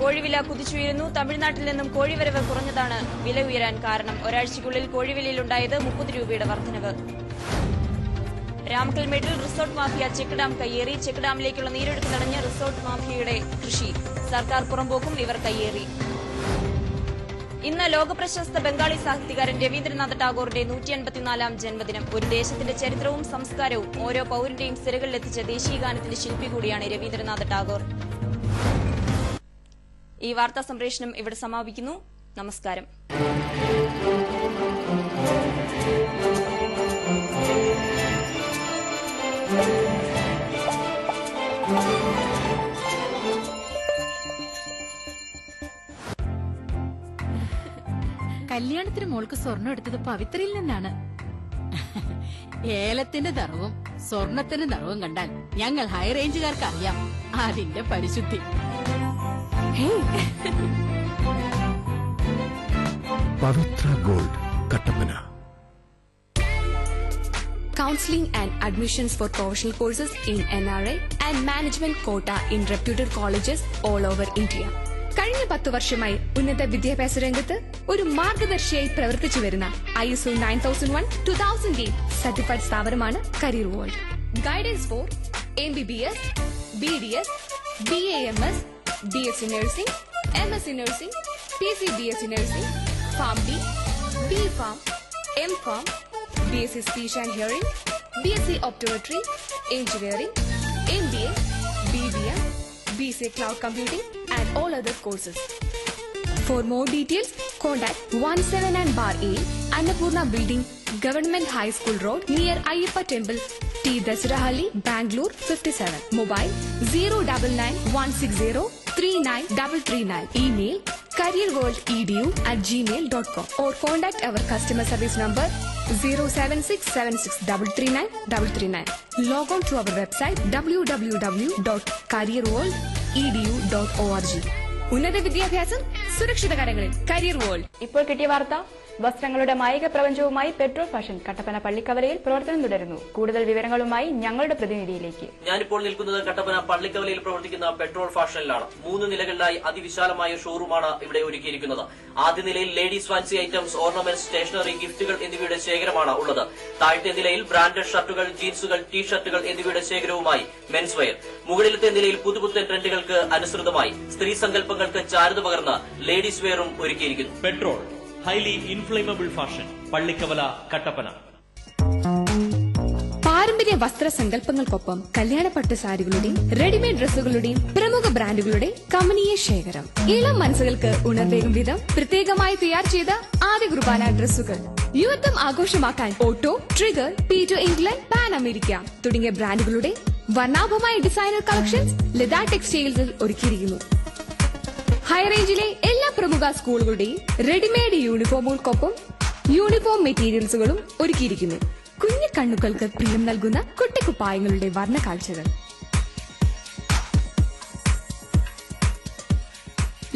കോഴിവില കുതിച്ചുയരുന്നു. തമിഴ്നാട്ടിൽ നിന്നും കോഴിവരവ് കുറഞ്ഞതാണ് വില ഉയരാൻ കാരണം. ഒരാഴ്ചയ്ക്കുള്ളിൽ കോഴിവിലയിലുണ്ടായത് 30 രൂപയുടെ വർധനവ്. രാമക്കൽമേട്ടിൽ റിസോർട്ട് മാഫിയ ചെക്ക് ഡാം കയ്യേറി. ചെക്ക് ഡാമിലേക്കുള്ള നീരൊഴുക്ക് തടഞ്ഞ് റിസോർട്ട് മാഫിയയുടെ കൃഷി. സർക്കാർ പുറമ്പോക്കും ഇവർ കയ്യേറി. ഇന്ന് ലോകപ്രശസ്ത ബംഗാളി സാഹിത്യകാരൻ രവീന്ദ്രനാഥ ടാഗോറിന്റെ 154-ാം ജന്മദിനം. ഒരു ദേശത്തിന്റെ ചരിത്രവും സംസ്കാരവും ഓരോ പൌരന്റെയും സിരകളിലെത്തിച്ച ദേശീയഗാനത്തിന്റെ ശില്പി കൂടിയാണ് രവീന്ദ്രനാഥ ടാഗോർ. ഈ വാർത്താ സംപ്രേഷണം ഇവിടെ സമാപിക്കുന്നു. നമസ്കാരം. കല്യാണത്തിന് മോൾക്ക് സ്വർണം എടുത്തത് പവിത്രയിൽ നിന്നാണ്. ഏലത്തിന്റെ നിറവും സ്വർണത്തിന്റെ നിറവും കണ്ടാൽ ഞങ്ങൾ ഹൈ റേഞ്ചുകാർക്ക് അറിയാം അതിന്റെ പരിശുദ്ധി. Pavithra gold, Kattappana. Counseling and admissions for professional courses in NRA and management quota in reputed colleges all over India. കഴിഞ്ഞ 10 വർഷമായി ഉന്നത വിദ്യാഭ്യാസ രംഗത്ത് ഒരു മാർഗദർശിയായി പ്രവർത്തിച്ചു വരുന്ന ISO 9001-2008 സർട്ടിഫൈഡ് സ്ഥാപനമാണ് career world. Guidance four MBBS, BDS, BAMS, BSc Nursing, MSc Nursing, PCBSc Nursing, PharmD, B.Pharm, M.Pharm, BSc Speech and Hearing, BSc Optometry, Engineering, MBA, BBM, BSc Cloud Computing and all other courses. For more details, contact 179 Bar A, Annapurna Building, Government High School Road, near Ayyappa Temple, T. Dasarahalli, Bangalore 57. Mobile 099-160-39339. Email careerworldedu@gmail.com or contact our customer service number 07676339339. Log on to our website www.careerworldedu.org. ഉന്നത വിദ്യാഭ്യാസം സുരക്ഷിത കരങ്ങളിൽ. Career world. ഇപ്പോൾ കിട്ടിയ വാർത്ത. വസ്ത്രങ്ങളുടെ മായിക പ്രപഞ്ചവുമായി പെട്രോൾ ഫാഷൻ കട്ടപ്പന പള്ളിക്കവലയിൽ പ്രവർത്തനം തുടരുന്നു. കൂടുതൽ വിവരങ്ങളുമായി ഞങ്ങളുടെ പ്രതിനിധിയിലേക്ക്. ഞാനിപ്പോൾ നിൽക്കുന്നത് കട്ടപ്പന പള്ളിക്കവലയിൽ പ്രവർത്തിക്കുന്ന പെട്രോൾ ഫാഷനിലാണ്. 3 നിലകളിലായി അതിവിശാലമായ ഷോറൂമാണ് ഇവിടെ ഒരുക്കിയിരിക്കുന്നത്. ആദ്യ നിലയിൽ ladies fancy items, ornaments, stationery, ഗിഫ്റ്റുകൾ എന്നിവയുടെ ശേഖരമാണ് ഉള്ളത്. താഴത്തെ നിലയിൽ ബ്രാൻഡഡ് ഷർട്ടുകൾ, ജീൻസുകൾ, ടീഷർട്ടുകൾ എന്നിവയുടെ ശേഖരവുമായി മെൻസ് വെയർ. മുകളിലത്തെ നിലയിൽ പുതുപുത്തൻ ട്രെൻഡുകൾക്ക് അനുസൃതമായി സ്ത്രീ സങ്കല്പങ്ങൾക്ക് ചാരുത പകർന്ന് ലേഡീസ് വെയറും ഒരുക്കിയിരിക്കുന്നു. Petrol highly inflammable fashion, Pallikkavala, Kattappana. പാരമ്പര്യ വസ്ത്രസങ്കല്പങ്ങൾക്കൊപ്പം കല്യാണപ്പട്ട് സാരികളുടെയും റെഡിമെയ്ഡ് ഡ്രസ്സുകളുടെയും പ്രമുഖ ബ്രാൻഡുകളുടെ കമനീയ ശേഖരം. ഇളം മനസ്സുകൾക്ക് ഉണർവേകും വിധം പ്രത്യേകമായി തയ്യാർ ചെയ്ത ആദ്യ കുർബാന ഡ്രസ്സുകൾ. യുവത്വം ആഘോഷമാക്കാൻ Otto, trigger, Peter England, Pan America തുടങ്ങിയ ബ്രാൻഡുകളുടെ വർണ്ണാഭമായ ഡിസൈനർ കളക്ഷൻസ് ലതാ ടെക്സ്റ്റൈൽസിൽ ഒരുക്കിയിരിക്കുന്നു. ഹൈറേഞ്ചിലെ എല്ലാ പ്രമുഖ സ്കൂളുകളുടെയും റെഡിമെയ്ഡ് യൂണിഫോമുകൾക്കൊപ്പം യൂണിഫോം മെറ്റീരിയൽസുകളും ഒരുക്കിയിരിക്കുന്നു. കുഞ്ഞു കണ്ണുകൾക്ക് പ്രിയം നൽകുന്ന കുട്ടിക്കുപ്പായങ്ങളുടെ വർണ്ണ കാഴ്ചകൾ.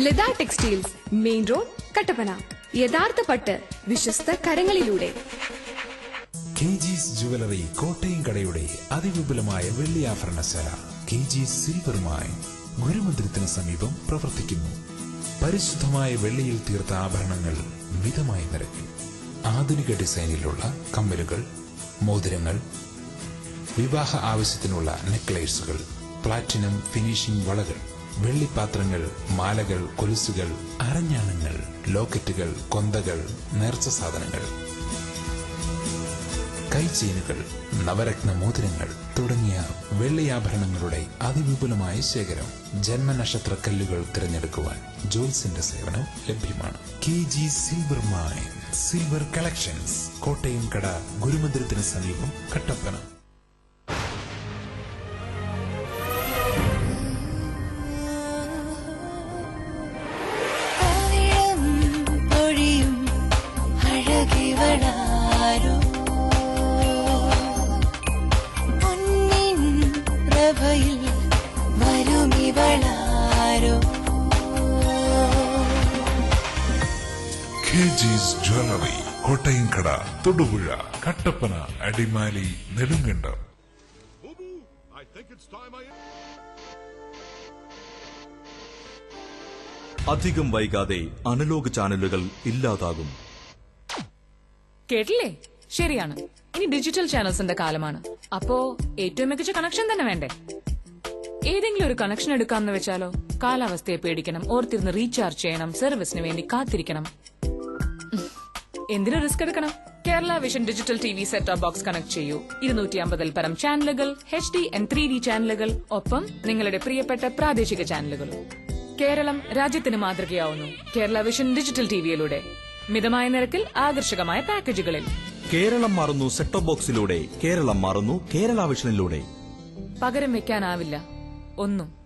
Latha textiles, main road, Kattappana. യഥാർത്ഥ പട്ട് വിശ്വസ്ത കരങ്ങളിലൂടെ. KG's ജുവലറി കോട്ടയം കടയുടെ അതിവിപുലമായ വെള്ളിയാഭരണശാല KG's സിൽവർ മൈൻ ഗുരുമന്ദിരത്തിന് സമീപം പ്രവർത്തിക്കുന്നു. പരിശുദ്ധമായ വെള്ളിയിൽ തീർത്ത ആഭരണങ്ങൾ മിതമായ നിരക്കിൽ. ആധുനിക ഡിസൈനിലുള്ള കമ്മലുകൾ, മോതിരങ്ങൾ, വിവാഹ ആവശ്യത്തിനുള്ള നെക്ലേസുകൾ, പ്ലാറ്റിനം ഫിനിഷിംഗ് വളകൾ, വെള്ളിപ്പാത്രങ്ങൾ, മാലകൾ, കൊലുസുകൾ, അരഞ്ഞാണങ്ങൾ, ലോക്കറ്റുകൾ, കൊന്തകൾ, നേർച്ച സാധനങ്ങൾ, കൈചെയിനുകൾ, നവരത്ന മോതിരങ്ങൾ തുടങ്ങിയ വെള്ളിയാഭരണങ്ങളുടെ അതിവിപുലമായ ശേഖരം. ജന്മനക്ഷത്ര കല്ലുകൾ തിരഞ്ഞെടുക്കുവാൻ ജോൽസിന്റെ സേവനം ലഭ്യമാണ്. KG's silver mine silver collections, Kottayam കട, ഗുരുമന്ദിരത്തിന് സമീപം, കട്ടപ്പന. KG's ജ്വല്ലറി, കോട്ടയം കട, തൊടുപുഴ, കട്ടപ്പന, അടിമാലി, നെടുങ്കണ്ടം. അധികം വൈകാതെ അനലോഗ് ചാനലുകൾ ഇല്ലാതാകും. കേട്ടില്ലേ? ശരിയാണ്. ഇനി ഡിജിറ്റൽ ചാനൽസിന്റെ കാലമാണ്. അപ്പോ ഏറ്റവും മികച്ച കണക്ഷൻ തന്നെ വേണ്ടേ? ഏതെങ്കിലും ഒരു കണക്ഷൻ എടുക്കാമെന്ന് വെച്ചാലോ? കാലാവസ്ഥയെ പേടിക്കണം, ഓർത്തിരുന്ന് റീചാർജ് ചെയ്യണം, സർവീസിന് വേണ്ടി കാത്തിരിക്കണം. എന്തിനു റിസ്ക് എടുക്കണം? Kerala vision digital TV set top box connect ചെയ്യൂ. 250 പരം ചാനലുകൾ, HD and 3D ചാനലുകൾ, ഒപ്പം നിങ്ങളുടെ പ്രിയപ്പെട്ട പ്രാദേശിക ചാനലുകളും. കേരളം രാജ്യത്തിന് മാതൃകയാവുന്നു കേരള വിഷൻ ഡിജിറ്റൽ TVയിലൂടെ. മിതമായ നിരക്കിൽ ആകർഷകമായ പാക്കേജുകളിൽ. കേരളം മാറുന്നു സെറ്റ് ടോപ്പ് ബോക്സിലൂടെ. കേരളം മാറുന്നു കേരള വിഷനിലൂടെ. പകരം വെക്കാനാവില്ല ഒന്നും.